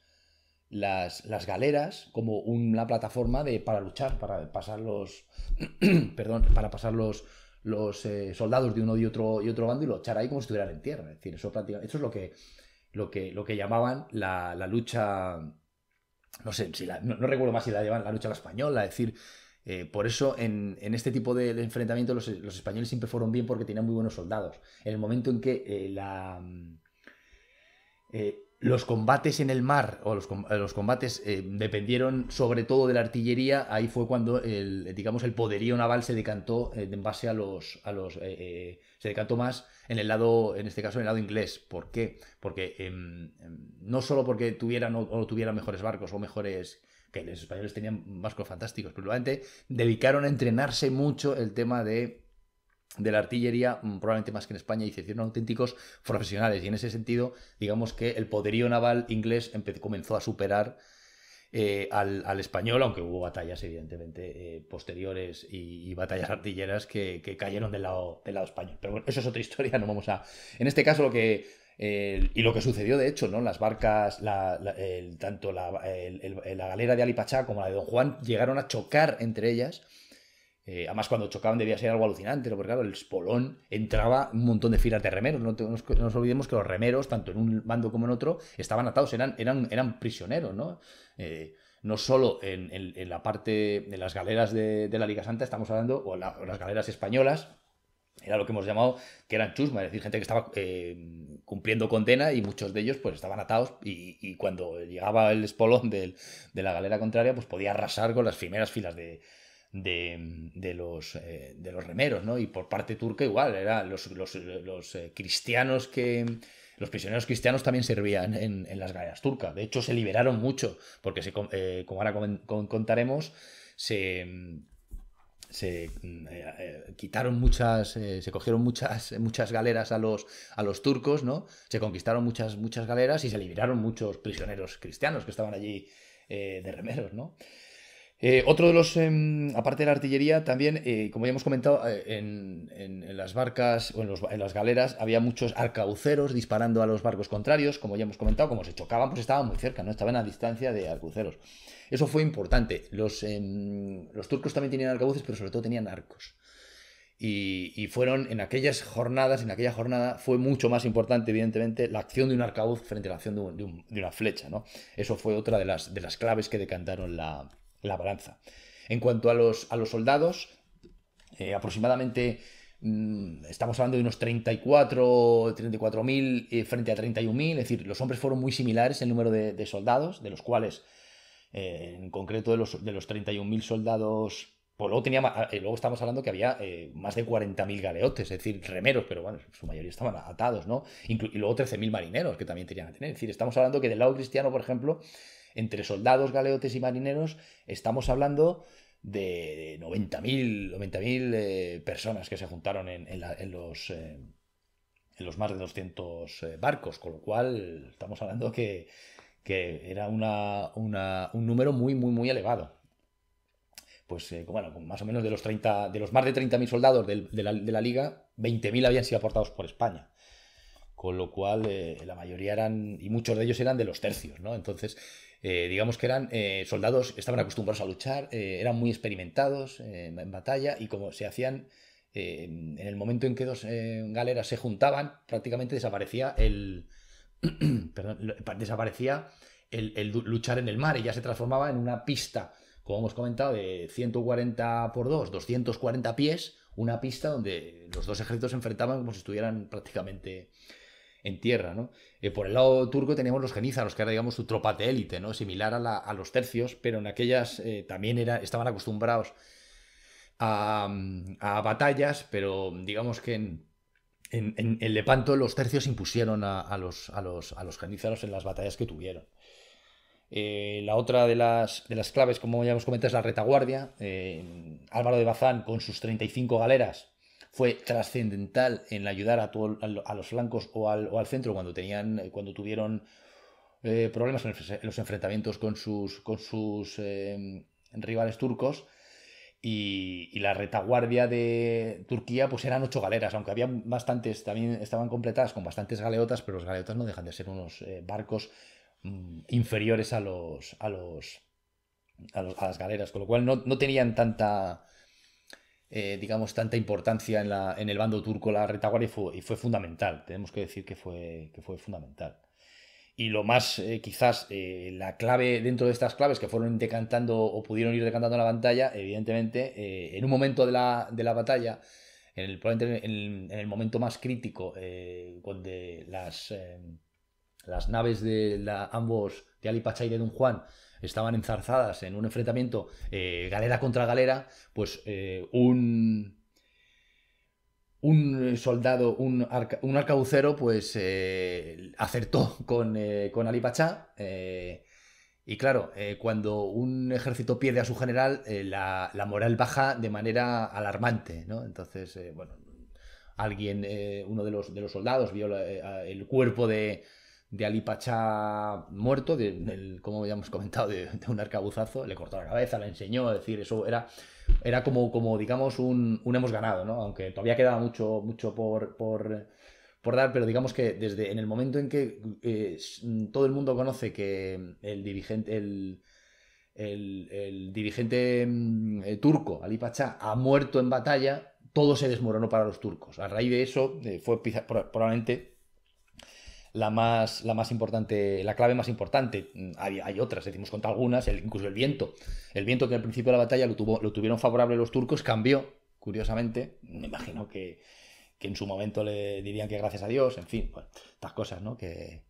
galeras como una plataforma para luchar, para pasar los perdón, para pasar los soldados de uno y otro bando y luchar ahí como si estuvieran en tierra. Es decir, eso es lo que llamaban la lucha. No sé, no recuerdo más si la llamaban la lucha a la española. Es decir, por eso en este tipo de enfrentamientos los españoles siempre fueron bien porque tenían muy buenos soldados. En el momento en que los combates en el mar o los combates dependieron sobre todo de la artillería, ahí fue cuando digamos, el poderío naval se decantó en base a se decantó más en el lado, en este caso en el lado inglés. ¿Por qué? Porque no solo porque tuvieran o no tuvieran mejores barcos o mejores, que los españoles tenían barcos fantásticos, pero probablemente dedicaron a entrenarse mucho el tema de la artillería, probablemente más que en España, y se hicieron auténticos profesionales. Y en ese sentido, digamos que el poderío naval inglés comenzó a superar al español, aunque hubo batallas, evidentemente, posteriores y batallas artilleras que cayeron del lado español. Pero bueno, eso es otra historia, no vamos a. En este caso, y lo que sucedió, de hecho, ¿no? Las barcas, tanto la galera de Alipachá como la de Don Juan llegaron a chocar entre ellas. Además, cuando chocaban debía ser algo alucinante, ¿no? Porque claro, el espolón entraba un montón de filas de remeros. No nos olvidemos que los remeros, tanto en un bando como en otro, estaban atados, eran prisioneros, ¿no? No solo en la parte de las galeras de la Liga Santa, estamos hablando, o las galeras españolas, era lo que hemos llamado que eran chusma, es decir, gente que estaba cumpliendo condena y muchos de ellos pues estaban atados y cuando llegaba el espolón de la galera contraria pues podía arrasar con las primeras filas de los remeros, ¿no? Y por parte turca igual, eran los cristianos los prisioneros cristianos también servían en las galeras turcas. De hecho, se liberaron mucho, porque como ahora contaremos, se quitaron se cogieron muchas galeras a los turcos, ¿no? Se conquistaron muchas galeras y se liberaron muchos prisioneros cristianos que estaban allí de remeros, ¿no? Otro de aparte de la artillería, también, como ya hemos comentado, en las barcas o en las galeras había muchos arcabuceros disparando a los barcos contrarios, como ya hemos comentado, como se chocaban, pues estaban muy cerca, ¿no? Estaban a distancia de arcabuceros. Eso fue importante. Los turcos también tenían arcabuces, pero sobre todo tenían arcos. Y fueron en aquella jornada fue mucho más importante, evidentemente, la acción de un arcabuz frente a la acción de una flecha, ¿no? Eso fue otra de las claves que decantaron la balanza. En cuanto a los soldados, aproximadamente estamos hablando de unos 34.000 frente a 31.000, es decir, los hombres fueron muy similares en número de soldados, de los cuales, en concreto de los 31.000 soldados, pues luego estamos hablando que había más de 40.000 galeotes, es decir, remeros, pero bueno, su mayoría estaban atados, ¿no? Y luego 13.000 marineros que también tenían que tener. Es decir, estamos hablando que del lado cristiano, por ejemplo, entre soldados, galeotes y marineros, estamos hablando de 90.000 personas que se juntaron en los más de 200 barcos, con lo cual estamos hablando que era un número muy, muy, muy elevado. Pues bueno, más o menos de los más de 30.000 soldados de la Liga, 20.000 habían sido aportados por España. Con lo cual la mayoría eran, y muchos de ellos eran de los tercios, ¿no? Entonces, digamos que eran soldados, estaban acostumbrados a luchar, eran muy experimentados en batalla y como se hacían en el momento en que dos galeras se juntaban, prácticamente desaparecía desaparecía el luchar en el mar y ya se transformaba en una pista, como hemos comentado, de 140 por 2, 240 pies, una pista donde los dos ejércitos se enfrentaban como si estuvieran prácticamente en tierra, ¿no? Por el lado turco teníamos los genízaros, que era, digamos, su tropa de élite, ¿no? Similar a los tercios, pero en aquellas también estaban acostumbrados a batallas, pero digamos que en Lepanto los tercios impusieron a los genízaros en las batallas que tuvieron. La otra de las claves, como ya hemos comentado, es la retaguardia. Álvaro de Bazán, con sus 35 galeras, fue trascendental en ayudar a los flancos o al centro cuando tuvieron problemas en los enfrentamientos con sus rivales turcos. Y la retaguardia de Turquía pues eran 8 galeras, aunque había bastantes, también estaban completadas con bastantes galeotas, pero los galeotas no dejan de ser unos barcos inferiores a las galeras, con lo cual no tenían tanta tanta importancia en el bando turco la retaguardia, y fue fundamental. Tenemos que decir que fue fundamental. Y lo más, quizás, la clave dentro de estas claves que fueron decantando o pudieron ir decantando en la pantalla, evidentemente, en un momento de la batalla, probablemente en el momento más crítico, donde las naves de ambos, de Ali Pasha y de Don Juan, estaban enzarzadas en un enfrentamiento galera contra galera, pues un soldado, un arcabucero, pues acertó con Ali Pasha. Y claro, cuando un ejército pierde a su general, la moral baja de manera alarmante, ¿no? Entonces, uno de los soldados vio el cuerpo de Ali Pasha muerto, como ya hemos comentado, de un arcabuzazo, le cortó la cabeza, le enseñó, es decir, eso era como digamos, un hemos ganado, ¿no? Aunque todavía quedaba mucho por dar, pero digamos que desde en el momento en que todo el mundo conoce que el dirigente turco, Ali Pasha, ha muerto en batalla, todo se desmoronó para los turcos. A raíz de eso fue probablemente la más importante, la clave más importante. Hay otras, decimos contra algunas, incluso el viento. El viento, que al principio de la batalla lo tuvieron favorable los turcos, cambió, curiosamente. Me imagino que en su momento le dirían que gracias a Dios, en fin, pues, estas cosas, ¿no? que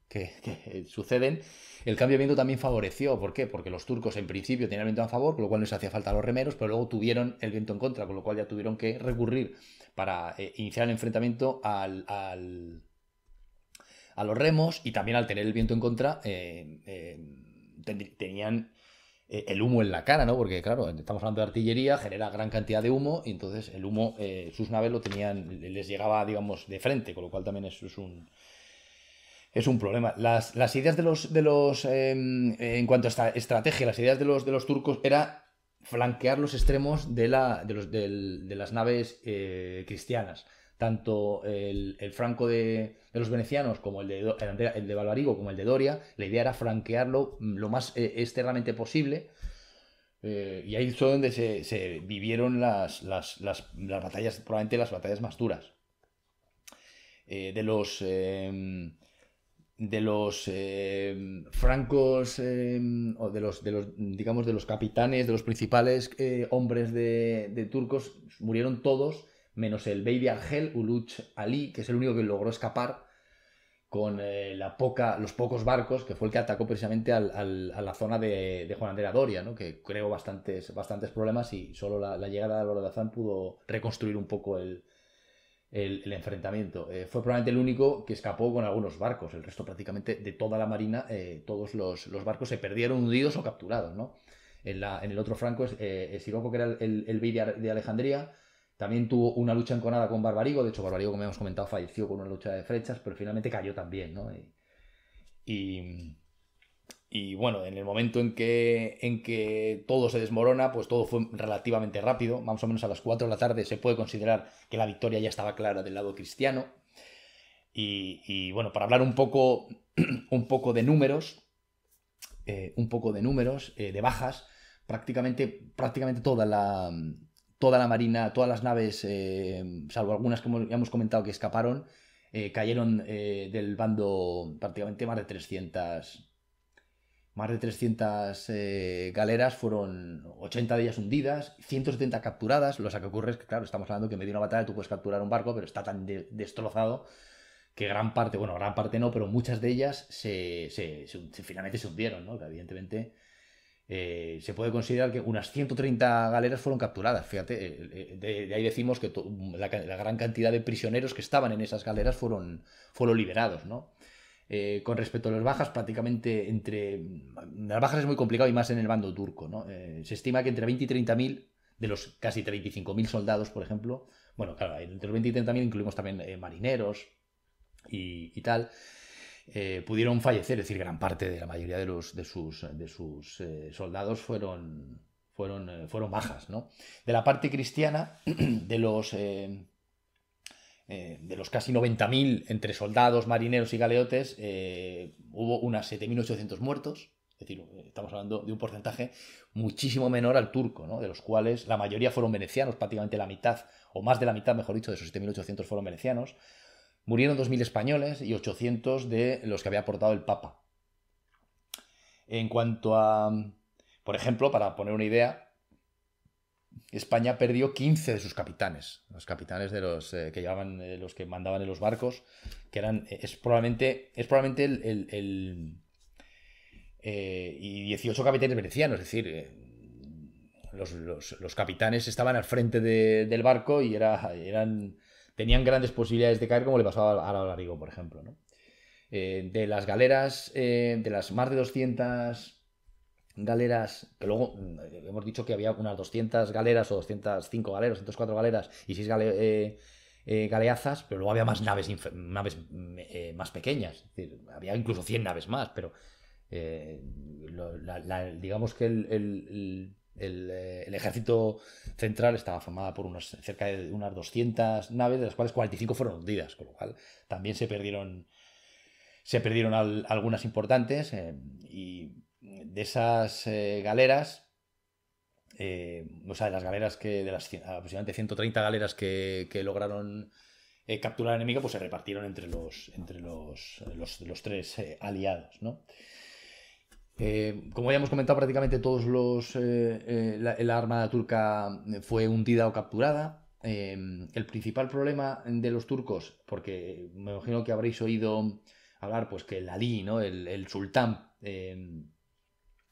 suceden. El cambio de viento también favoreció. ¿Por qué? Porque los turcos en principio tenían el viento a favor, con lo cual les hacía falta a los remeros, pero luego tuvieron el viento en contra, con lo cual ya tuvieron que recurrir para iniciar el enfrentamiento a los remos, y también al tener el viento en contra tenían el humo en la cara, ¿no? Porque claro, estamos hablando de artillería, genera gran cantidad de humo, y entonces el humo, sus naves les llegaba, digamos, de frente, con lo cual también eso es un problema. Las ideas de los en cuanto a esta estrategia, las ideas de los turcos era flanquear los extremos de las naves cristianas. Tanto el flanco de los venecianos como el de Balbarigo como el de Doria, la idea era flanquearlo lo más externamente posible, y ahí fue donde se vivieron las batallas, probablemente las batallas más duras. De los francos, o digamos, de los capitanes, de los principales hombres de turcos, murieron todos, menos el Baby Argel Uluch Ali, que es el único que logró escapar con los pocos barcos, que fue el que atacó precisamente a la zona de Juan Andrea Doria, ¿no? Que creó bastantes problemas, y solo la llegada de Álvaro de Bazán pudo reconstruir un poco el enfrentamiento. Fue probablemente el único que escapó con algunos barcos. El resto, prácticamente de toda la marina, todos los barcos se perdieron hundidos o capturados, ¿no? En el otro flanco, Siroco, que era el Bey de Alejandría, también tuvo una lucha enconada con Barbarigo. De hecho, Barbarigo, como hemos comentado, falleció con una lucha de flechas, pero finalmente cayó también, ¿no? Y bueno, en el momento en que todo se desmorona, pues todo fue relativamente rápido. Más o menos a las 4 de la tarde se puede considerar que la victoria ya estaba clara del lado cristiano. Y bueno, para hablar un poco de números, de bajas, prácticamente toda toda la marina, todas las naves, salvo algunas que ya hemos comentado que escaparon, cayeron del bando prácticamente más de 300 galeras, fueron 80 de ellas hundidas, 170 capturadas. Lo que ocurre es que, claro, estamos hablando que en medio de una batalla tú puedes capturar un barco, pero está tan destrozado que gran parte no, pero muchas de ellas finalmente se hundieron, ¿no? Que evidentemente se puede considerar que unas 130 galeras fueron capturadas. Fíjate, de ahí decimos que la gran cantidad de prisioneros que estaban en esas galeras fueron liberados, ¿no? Con respecto a las bajas, prácticamente las bajas es muy complicado y más en el bando turco, ¿no? Se estima que entre 20 y 30.000 de los casi 35.000 soldados, por ejemplo, bueno, claro, entre los 20 y 30.000 incluimos también marineros y tal, pudieron fallecer, es decir, gran parte de la mayoría de sus soldados fueron bajas, ¿no? De la parte cristiana, de los casi 90.000 entre soldados, marineros y galeotes, hubo unas 7.800 muertos. Es decir, estamos hablando de un porcentaje muchísimo menor al turco, ¿no? De los cuales la mayoría fueron venecianos, prácticamente la mitad, o más de la mitad, mejor dicho, de esos 7.800 fueron venecianos. Murieron 2.000 españoles y 800 de los que había aportado el Papa. En cuanto a, por ejemplo, para poner una idea, España perdió 15 de sus capitanes, los capitanes de los que llevaban, los que mandaban en los barcos, que es probablemente y 18 capitanes venecianos, es decir, los capitanes estaban al frente del barco y tenían grandes posibilidades de caer, como le pasaba a Alarico, por ejemplo, ¿no? De las galeras, de las más de 200 galeras, que luego hemos dicho que había unas 200 galeras o 205 galeras, 204 galeras y 6 galeazas, pero luego había más naves más pequeñas, es decir, había incluso 100 naves más, pero digamos que el ejército central estaba formado por cerca de unas 200 naves, de las cuales 45 fueron hundidas, con lo cual también se perdieron algunas importantes, y de esas galeras, o sea, de las galeras de las aproximadamente 130 galeras que lograron capturar al enemigo, pues se repartieron entre los tres aliados, ¿no? Como ya hemos comentado, prácticamente todos la armada turca fue hundida o capturada. El principal problema de los turcos, porque me imagino que habréis oído hablar, pues que el Ali, ¿no? el sultán,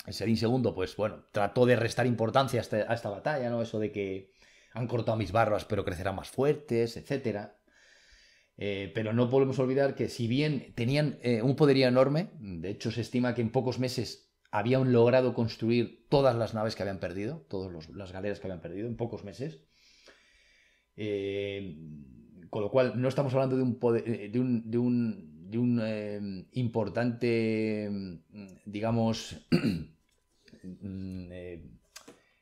Selim II, pues bueno, trató de restar importancia a esta batalla, ¿no? Eso de que han cortado mis barbas pero crecerán más fuertes, etcétera. Pero no podemos olvidar que si bien tenían un poderío enorme, de hecho se estima que en pocos meses habían logrado construir todas las naves que habían perdido, todas las galeras que habían perdido, en pocos meses. Con lo cual no estamos hablando de un importante, digamos,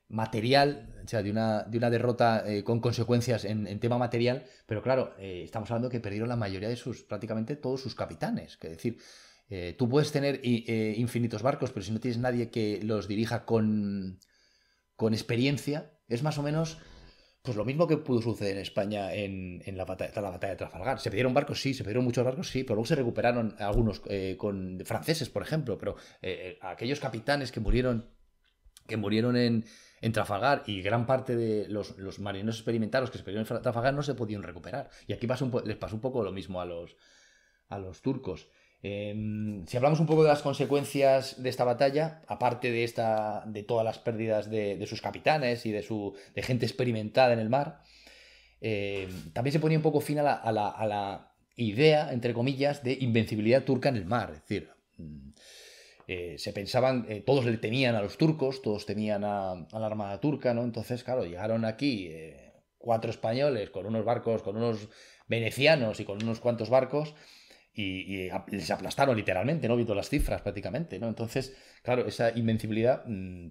material, o sea, de una derrota con consecuencias en tema material, pero claro, estamos hablando que perdieron la mayoría de prácticamente todos sus capitanes. Es decir, tú puedes tener infinitos barcos, pero si no tienes nadie que los dirija con experiencia, es más o menos pues lo mismo que pudo suceder en España en la batalla de Trafalgar. Se perdieron barcos, sí, se perdieron muchos barcos, sí, pero luego se recuperaron algunos con franceses, por ejemplo, pero aquellos capitanes que murieron en Trafalgar, y gran parte de los marineros experimentados que se perdieron en Trafalgar no se pudieron recuperar. Y aquí les pasó un poco lo mismo a los turcos. Si hablamos un poco de las consecuencias de esta batalla, aparte de todas las pérdidas de sus capitanes y de gente experimentada en el mar, también se ponía un poco fin a la idea, entre comillas, de invencibilidad turca en el mar. Es decir, se pensaban, todos le temían a los turcos, todos temían a la armada turca, ¿no? Entonces, claro, llegaron aquí 4 españoles con unos barcos, con unos venecianos y con unos cuantos barcos, y les aplastaron literalmente, ¿no? Viendo las cifras prácticamente, ¿no? Entonces, claro, esa invencibilidad,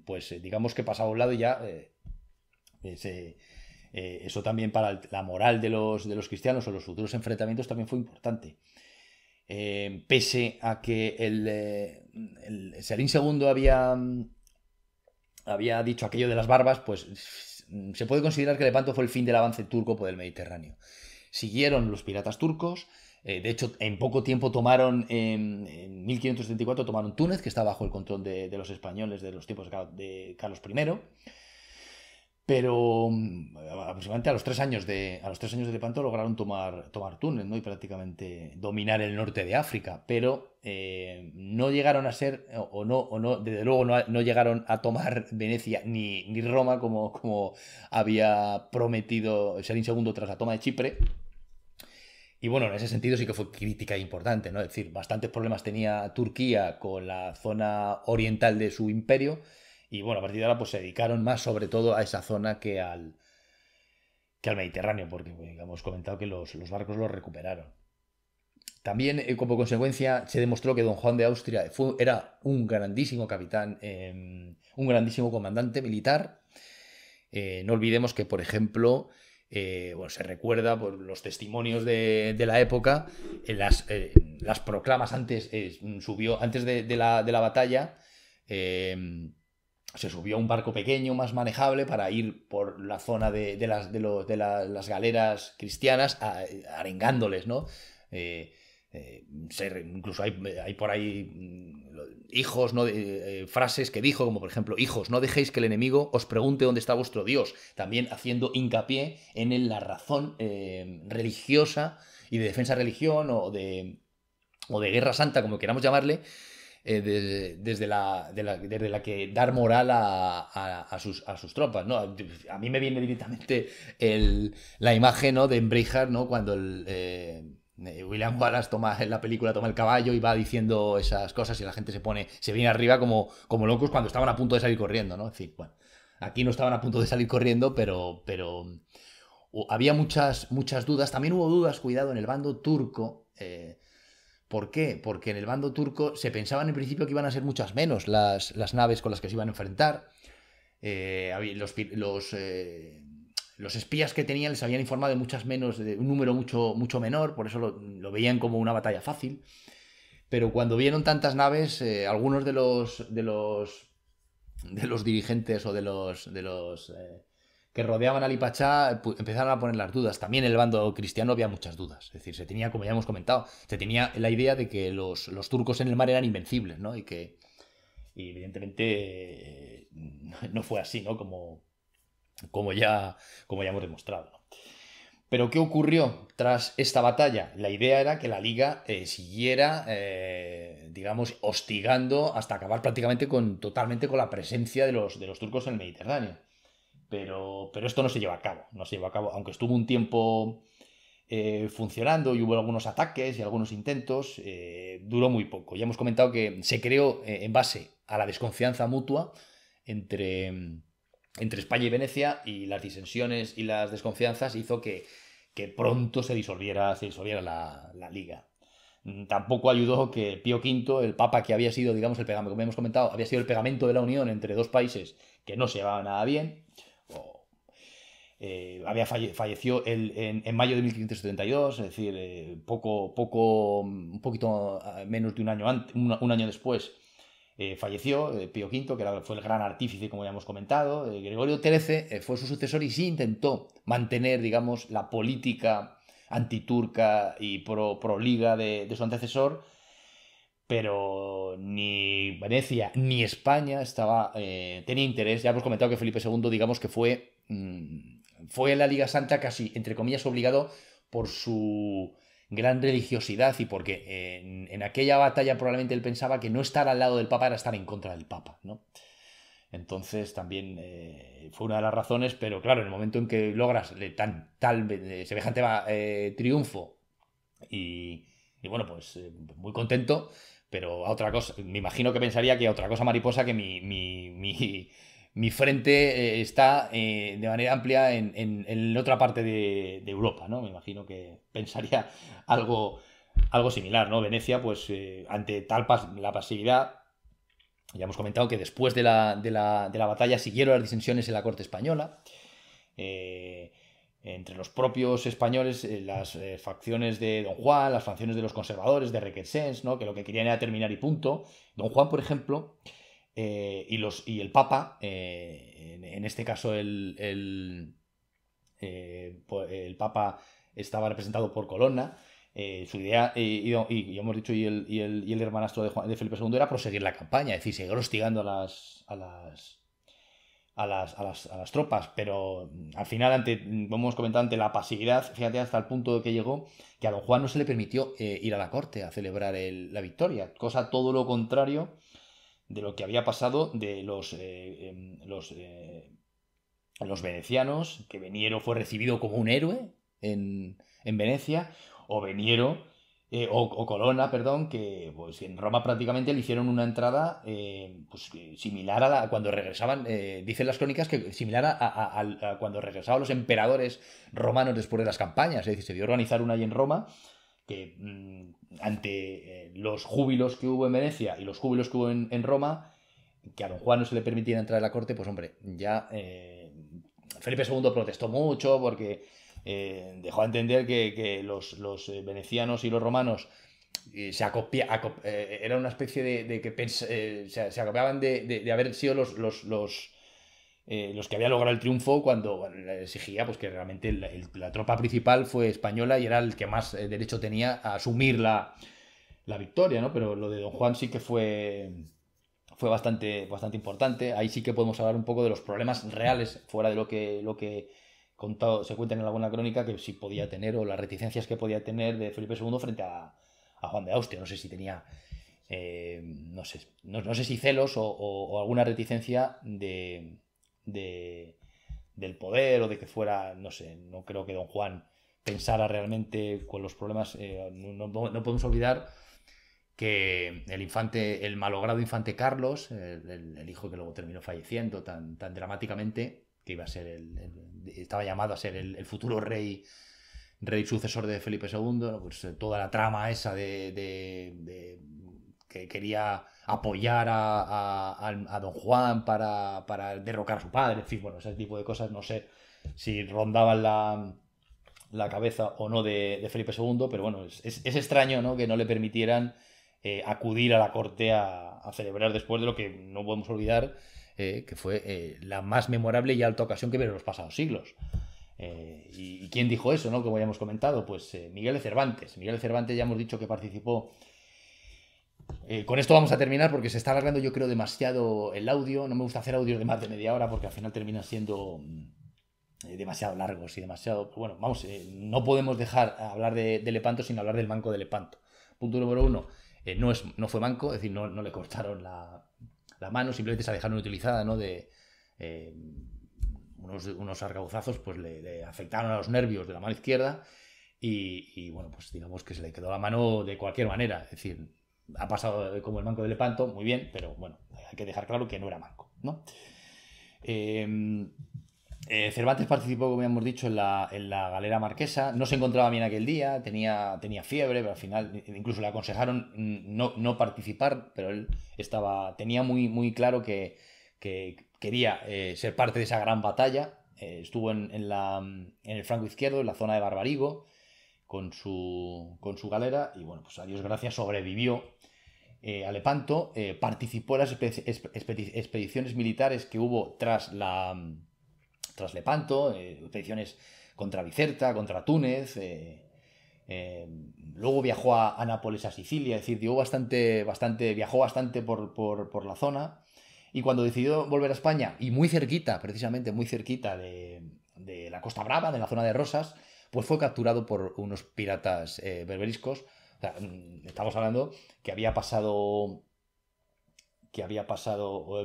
pues digamos que pasaba a un lado y ya eso también para la moral de los cristianos o los futuros enfrentamientos también fue importante. Pese a que el Selim II había dicho aquello de las barbas, pues se puede considerar que Lepanto fue el fin del avance turco por el Mediterráneo. Siguieron los piratas turcos. De hecho, en poco tiempo tomaron, en 1534 tomaron Túnez, que está bajo el control de los españoles de los tiempos de Carlos I. Pero aproximadamente a los 3 años de Lepanto lograron tomar Túnez, ¿no? Y prácticamente dominar el norte de África. Pero no llegaron a ser, desde luego no llegaron a tomar Venecia ni Roma como había prometido Selim II tras la toma de Chipre. Y bueno, en ese sentido sí que fue crítica importante, ¿no? Es decir, bastantes problemas tenía Turquía con la zona oriental de su imperio. Y bueno, a partir de ahora pues se dedicaron más sobre todo a esa zona que al Mediterráneo, porque hemos comentado que los barcos los recuperaron. También, como consecuencia, se demostró que don Juan de Austria era un grandísimo capitán, un grandísimo comandante militar. No olvidemos que, por ejemplo, se recuerda por los testimonios de la época, las proclamas antes de la batalla. Se subió a un barco pequeño, más manejable, para ir por la zona de las galeras cristianas, arengándoles, ¿no? Incluso hay por ahí hijos, ¿no? Frases que dijo, como por ejemplo: hijos, no dejéis que el enemigo os pregunte dónde está vuestro Dios, también haciendo hincapié en la razón religiosa y de defensa de religión o de guerra santa, como queramos llamarle, desde la que dar moral a sus tropas, ¿no? A mí me viene directamente la imagen, ¿no?, de Braveheart, ¿no?, cuando William Wallace en la película toma el caballo y va diciendo esas cosas y la gente se viene arriba como locos cuando estaban a punto de salir corriendo, ¿no? Es decir, bueno, aquí no estaban a punto de salir corriendo, pero había muchas dudas. También hubo dudas, cuidado, en el bando turco. ¿Por qué? Porque en el bando turco se pensaban en principio que iban a ser muchas menos las naves con las que se iban a enfrentar. Los espías que tenían les habían informado de muchas menos, de un número mucho menor, por eso lo veían como una batalla fácil. Pero cuando vieron tantas naves, algunos de los dirigentes o de los que rodeaban a Ali Pachá empezaron a poner las dudas. También en el bando cristiano había muchas dudas. Es decir, se tenía, como ya hemos comentado, se tenía la idea de que los turcos en el mar eran invencibles, ¿no? Y evidentemente no fue así, ¿no? Como ya hemos demostrado, ¿no? Pero ¿qué ocurrió tras esta batalla? La idea era que la Liga siguiera, digamos, hostigando hasta acabar prácticamente totalmente con la presencia de los turcos en el Mediterráneo. Pero esto no se lleva a cabo. Aunque estuvo un tiempo funcionando y hubo algunos ataques y algunos intentos, duró muy poco. Ya hemos comentado que se creó en base a la desconfianza mutua entre España y Venecia, y las disensiones y las desconfianzas hizo que pronto se disolviera la Liga. Tampoco ayudó que Pío V, el Papa, que había sido, digamos, como hemos comentado, había sido el pegamento de la unión entre dos países que no se llevaban nada bien. Falleció en mayo de 1572, es decir, un poquito menos de un año después, falleció Pío V, que fue el gran artífice, como ya hemos comentado. Gregorio XIII fue su sucesor y sí intentó mantener, digamos, la política antiturca y pro-liga de su antecesor, pero ni Venecia ni España tenía interés. Ya hemos comentado que Felipe II, digamos, que fue en la Liga Santa casi, entre comillas, obligado por su gran religiosidad y porque en aquella batalla probablemente él pensaba que no estar al lado del Papa era estar en contra del Papa, ¿no? Entonces también fue una de las razones, pero claro, en el momento en que logras semejante triunfo y bueno, pues muy contento, pero a otra cosa, me imagino que pensaría que a otra cosa mariposa, que mi frente está de manera amplia en otra parte de Europa, ¿no? Me imagino que pensaría algo similar, ¿no? Venecia, pues ante la pasividad, ya hemos comentado que después de la batalla siguieron las disensiones en la corte española. Entre los propios españoles, las facciones de Don Juan, las facciones de los conservadores, de Requesens, ¿no?, que lo que querían era terminar y punto. Don Juan, por ejemplo, y el Papa, en este caso el Papa estaba representado por Colonna. Su idea, y hemos dicho, y el hermanastro de Felipe II era proseguir la campaña, es decir, seguir hostigando a las tropas, pero al final, como hemos comentado, ante la pasividad, fíjate hasta el punto de que llegó, que a don Juan no se le permitió ir a la corte a celebrar la victoria, cosa todo lo contrario de lo que había pasado de los venecianos, que Veniero fue recibido como un héroe en Venecia, o Veniero, o Colonna, perdón, que pues en Roma prácticamente le hicieron una entrada pues, similar a cuando regresaban, dicen las crónicas, que similar a cuando regresaban los emperadores romanos después de las campañas, es decir, se dio a organizar una allí en Roma, que ante los júbilos que hubo en Venecia y los júbilos que hubo en Roma, que a don Juan no se le permitiera entrar a la corte, pues hombre, ya Felipe II protestó mucho porque dejó a entender que los venecianos y los romanos era una especie de que se acopiaban de haber sido los que habían logrado el triunfo cuando exigía pues, que realmente la tropa principal fue española y era el que más derecho tenía a asumir la victoria, ¿no? Pero lo de don Juan sí que fue bastante importante. Ahí sí que podemos hablar un poco de los problemas reales, fuera de lo que se cuenta en alguna crónica, que sí podía tener, o las reticencias que podía tener de Felipe II frente a Juan de Austria. No sé si tenía, no sé si celos o alguna reticencia del poder, o de que fuera, no sé, no creo que don Juan pensara realmente con los problemas. No podemos olvidar que el malogrado infante Carlos, el hijo que luego terminó falleciendo tan dramáticamente, que iba a ser estaba llamado a ser el futuro rey sucesor de Felipe II, pues toda la trama esa de que quería apoyar a don Juan para derrocar a su padre, en fin, bueno, ese tipo de cosas no sé si rondaban la cabeza o no de Felipe II, pero bueno, es extraño, ¿no?, que no le permitieran acudir a la corte a celebrar, después de lo que no podemos olvidar, que fue la más memorable y alta ocasión que vieron los pasados siglos. ¿Y quién dijo eso, no?, como ya hemos comentado? Pues Miguel de Cervantes. Miguel de Cervantes, ya hemos dicho que participó. Con esto vamos a terminar porque se está alargando, yo creo, demasiado el audio. No me gusta hacer audios de más de media hora porque al final terminan siendo demasiado largos y demasiado... Bueno, vamos, no podemos dejar hablar de Lepanto sin hablar del manco de Lepanto. Punto número 1. No fue manco, es decir, no le cortaron la mano, simplemente se la dejaron utilizada, ¿no? Unos arcauzazos pues le afectaron a los nervios de la mano izquierda y bueno, pues digamos que se le quedó la mano de cualquier manera. Es decir, ha pasado como el manco de Lepanto, muy bien, pero bueno, hay que dejar claro que no era manco, ¿no? Cervantes participó, como ya hemos dicho, en la galera marquesa. No se encontraba bien aquel día, tenía fiebre, pero al final incluso le aconsejaron no participar, pero él tenía muy, muy claro que quería ser parte de esa gran batalla. Estuvo en el flanco izquierdo, en la zona de Barbarigo, con su galera, y bueno, pues a Dios gracias sobrevivió a Lepanto. Participó en las expediciones militares que hubo tras Lepanto, expediciones contra Bicerta, contra Túnez. Luego viajó a Nápoles, a Sicilia, es decir, viajó bastante por la zona. Y cuando decidió volver a España, y muy cerquita, precisamente muy cerquita de la Costa Brava, de la zona de Rosas, pues fue capturado por unos piratas berberiscos. O sea, estamos hablando que había pasado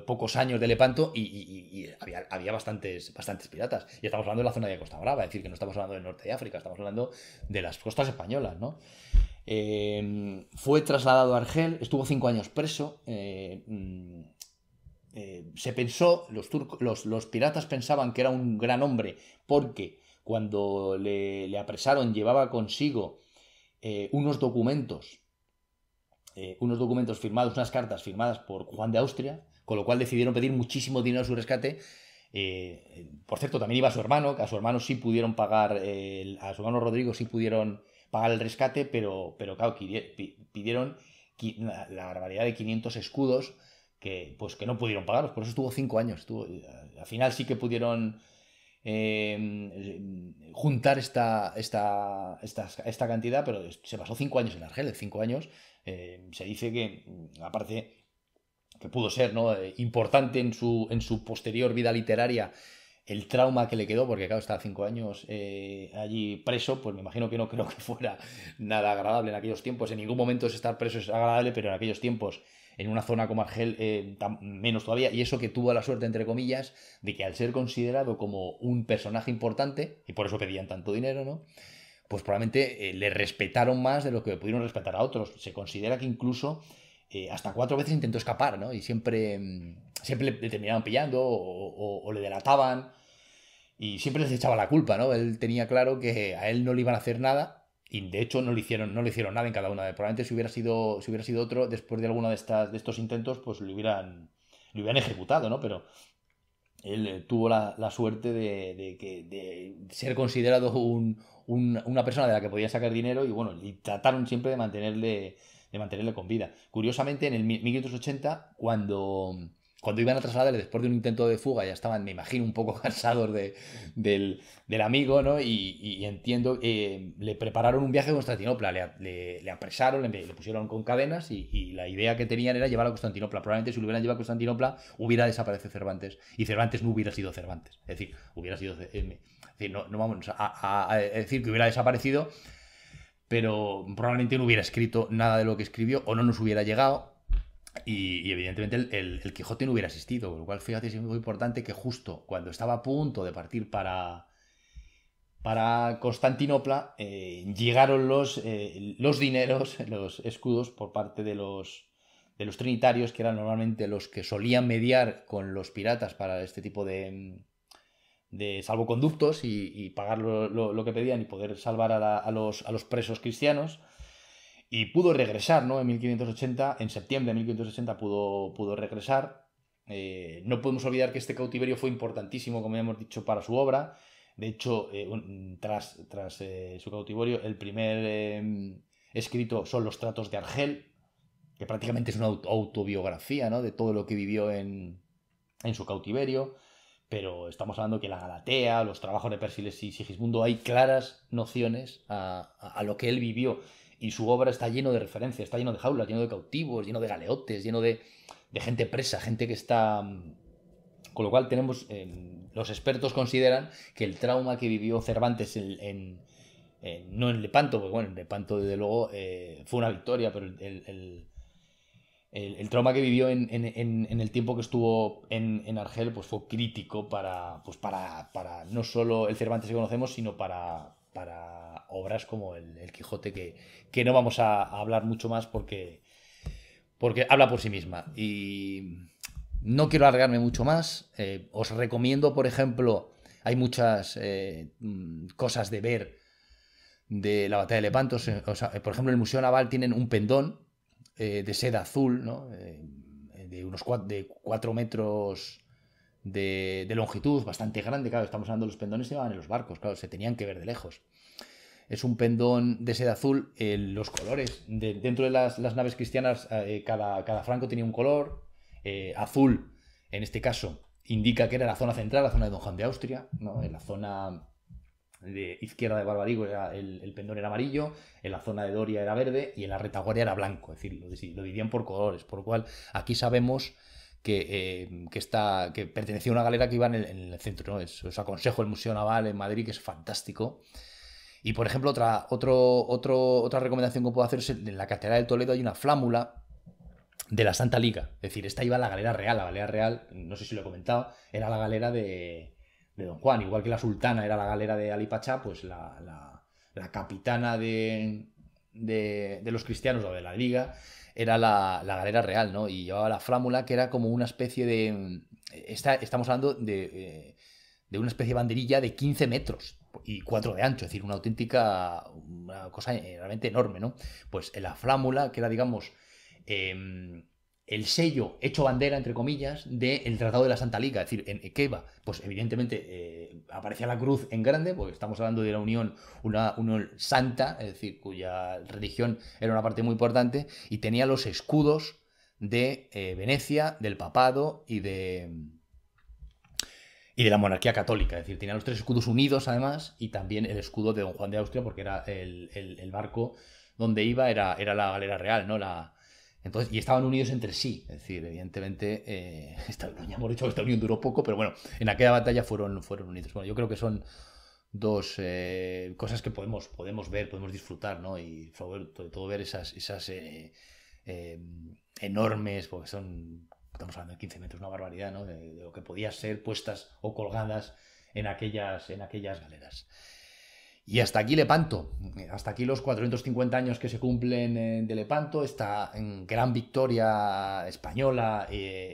pocos años de Lepanto y había bastantes piratas. Y estamos hablando de la zona de Costa Brava, es decir, que no estamos hablando del norte de África, estamos hablando de las costas españolas, ¿no? Fue trasladado a Argel, estuvo 5 años preso. Se pensó, los piratas pensaban que era un gran hombre porque cuando le apresaron llevaba consigo unos documentos firmados, unas cartas firmadas por Juan de Austria, con lo cual decidieron pedir muchísimo dinero a su rescate. Por cierto, también iba su hermano, que a su hermano sí pudieron pagar, a su hermano Rodrigo sí pudieron pagar el rescate, pero claro, pidieron la barbaridad de 500 escudos pues, que no pudieron pagarlos. Por eso estuvo 5 años. Al final sí que pudieron juntar esta cantidad, pero se pasó 5 años en Argel. 5 años se dice que, aparte, que pudo ser, ¿no?, importante en su posterior vida literaria el trauma que le quedó, porque claro, estaba 5 años allí preso, pues me imagino que no creo que fuera nada agradable en aquellos tiempos. En ningún momento estar preso es agradable, pero en aquellos tiempos, en una zona como Argel, menos todavía, y eso que tuvo la suerte, entre comillas, de que al ser considerado como un personaje importante, y por eso pedían tanto dinero, ¿no?, pues probablemente le respetaron más de lo que pudieron respetar a otros. Se considera que incluso hasta 4 veces intentó escapar, ¿no? Y siempre le terminaban pillando o le delataban y siempre les echaba la culpa, ¿no? Él tenía claro que a él no le iban a hacer nada y de hecho no le hicieron nada en cada una. Probablemente si hubiera sido otro, después de alguno de estos intentos, pues lo hubieran ejecutado, ¿no? Pero él tuvo la suerte de ser considerado una persona de la que podía sacar dinero y bueno, y trataron siempre de mantenerle con vida. Curiosamente, en el 1580, cuando iban a trasladarle después de un intento de fuga, ya estaban, me imagino, un poco cansados del amigo, ¿no? Y entiendo que le prepararon un viaje a Constantinopla, le apresaron, le pusieron con cadenas y la idea que tenían era llevarlo a Constantinopla. Probablemente si lo hubieran llevado a Constantinopla hubiera desaparecido Cervantes y Cervantes no hubiera sido Cervantes. Es decir, no vamos a decir que hubiera desaparecido, pero probablemente no hubiera escrito nada de lo que escribió o no nos hubiera llegado y evidentemente el Quijote no hubiera existido, con lo cual fíjate, es muy importante que justo cuando estaba a punto de partir para Constantinopla llegaron los dineros, los escudos por parte de los trinitarios, que eran normalmente los que solían mediar con los piratas para este tipo de salvoconductos y pagar lo que pedían y poder salvar a los presos cristianos. Y pudo regresar, ¿no? En septiembre de 1580 pudo regresar. No podemos olvidar que este cautiverio fue importantísimo, como ya hemos dicho, para su obra. De hecho, tras su cautiverio, el primer escrito son los Tratos de Argel, que prácticamente es una autobiografía, ¿no?, de todo lo que vivió en su cautiverio. Pero estamos hablando que la Galatea, los trabajos de Persiles y Sigismundo, hay claras nociones a lo que él vivió. Y su obra está lleno de referencias, está lleno de jaulas, lleno de cautivos, lleno de galeotes, lleno de gente presa, gente que está... Con lo cual tenemos... los expertos consideran que el trauma que vivió Cervantes no en Lepanto, porque bueno, en Lepanto desde luego fue una victoria, pero el trauma que vivió en el tiempo que estuvo en Argel pues fue crítico para no solo el Cervantes que conocemos, sino para obras como el Quijote, que no vamos a hablar mucho más porque habla por sí misma. Y no quiero alargarme mucho más. Os recomiendo, por ejemplo, hay muchas cosas de ver de la batalla de Lepanto. Por ejemplo, en el Museo Naval tienen un pendón de seda azul, ¿no?, de unos 4 metros de longitud, bastante grande. Claro, estamos hablando de los pendones que llevaban en los barcos, claro, se tenían que ver de lejos. Es un pendón de seda azul. Los colores dentro de las naves cristianas, cada franco tenía un color. Azul, en este caso, indica que era la zona central, la zona de Don Juan de Austria, ¿no? En la zona de izquierda de Barbarigo el pendón era amarillo, en la zona de Doria era verde y en la retaguardia era blanco. Es decir, lo dividían por colores, por lo cual aquí sabemos que pertenecía a una galera que iba en el centro, ¿no? Os aconsejo el Museo Naval en Madrid, que es fantástico. Y por ejemplo, otra recomendación que puedo hacer es en la Catedral de Toledo hay una flámula de la Santa Liga. Es decir, esta iba a la galera real. La galera real, no sé si lo he comentado, era la galera de Don Juan. Igual que la sultana era la galera de Ali Pachá, pues la capitana de los cristianos o de la Liga era la galera real, ¿no? Y llevaba la flámula, que era como una especie de... Estamos hablando de una especie de banderilla de 15 metros y 4 de ancho, es decir, una cosa realmente enorme, ¿no? Pues en la flámula, que era, digamos, el sello hecho bandera, entre comillas, del Tratado de la Santa Liga. Es decir, ¿en qué iba? Pues evidentemente aparecía la cruz en grande, porque estamos hablando de una unión santa, es decir, cuya religión era una parte muy importante, y tenía los escudos de Venecia, del papado y de la monarquía católica. Es decir, tenía los 3 escudos unidos, además, y también el escudo de Don Juan de Austria, porque era el barco donde iba, era la galera real, ¿no? Entonces, y estaban unidos entre sí. Es decir, evidentemente, ya hemos dicho que esta unión duró poco, pero bueno, en aquella batalla fueron unidos. Bueno, yo creo que son dos cosas que podemos ver, podemos disfrutar, ¿no? Y sobre todo ver esas enormes, porque estamos hablando de 15 metros, una barbaridad, ¿no? De lo que podía ser puestas o colgadas en aquellas galeras. Y hasta aquí Lepanto, hasta aquí los 450 años que se cumplen de Lepanto, esta gran victoria española,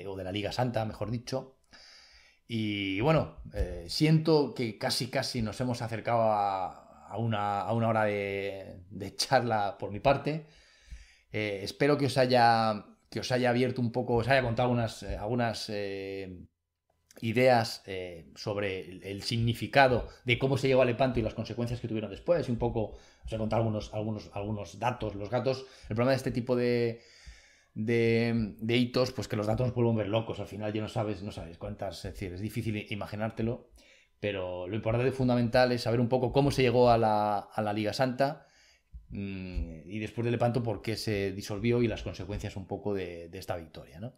o de la Liga Santa, mejor dicho. Y bueno, siento que casi nos hemos acercado a una hora de charla por mi parte. Espero que os haya abierto un poco, os haya contado algunas ideas sobre el significado de cómo se llegó a Lepanto y las consecuencias que tuvieron después. Y un poco os he contado algunos datos. Los gatos, el problema de este tipo de hitos, pues que los datos nos vuelven ver locos. Al final ya no sabes cuántas, es decir, es difícil imaginártelo, pero lo importante y fundamental es saber un poco cómo se llegó a la Liga Santa, y después de Lepanto por qué se disolvió y las consecuencias un poco de esta victoria, ¿no?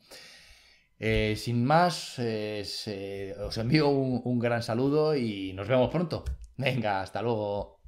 Sin más, os envío un gran saludo y nos vemos pronto. Venga, hasta luego.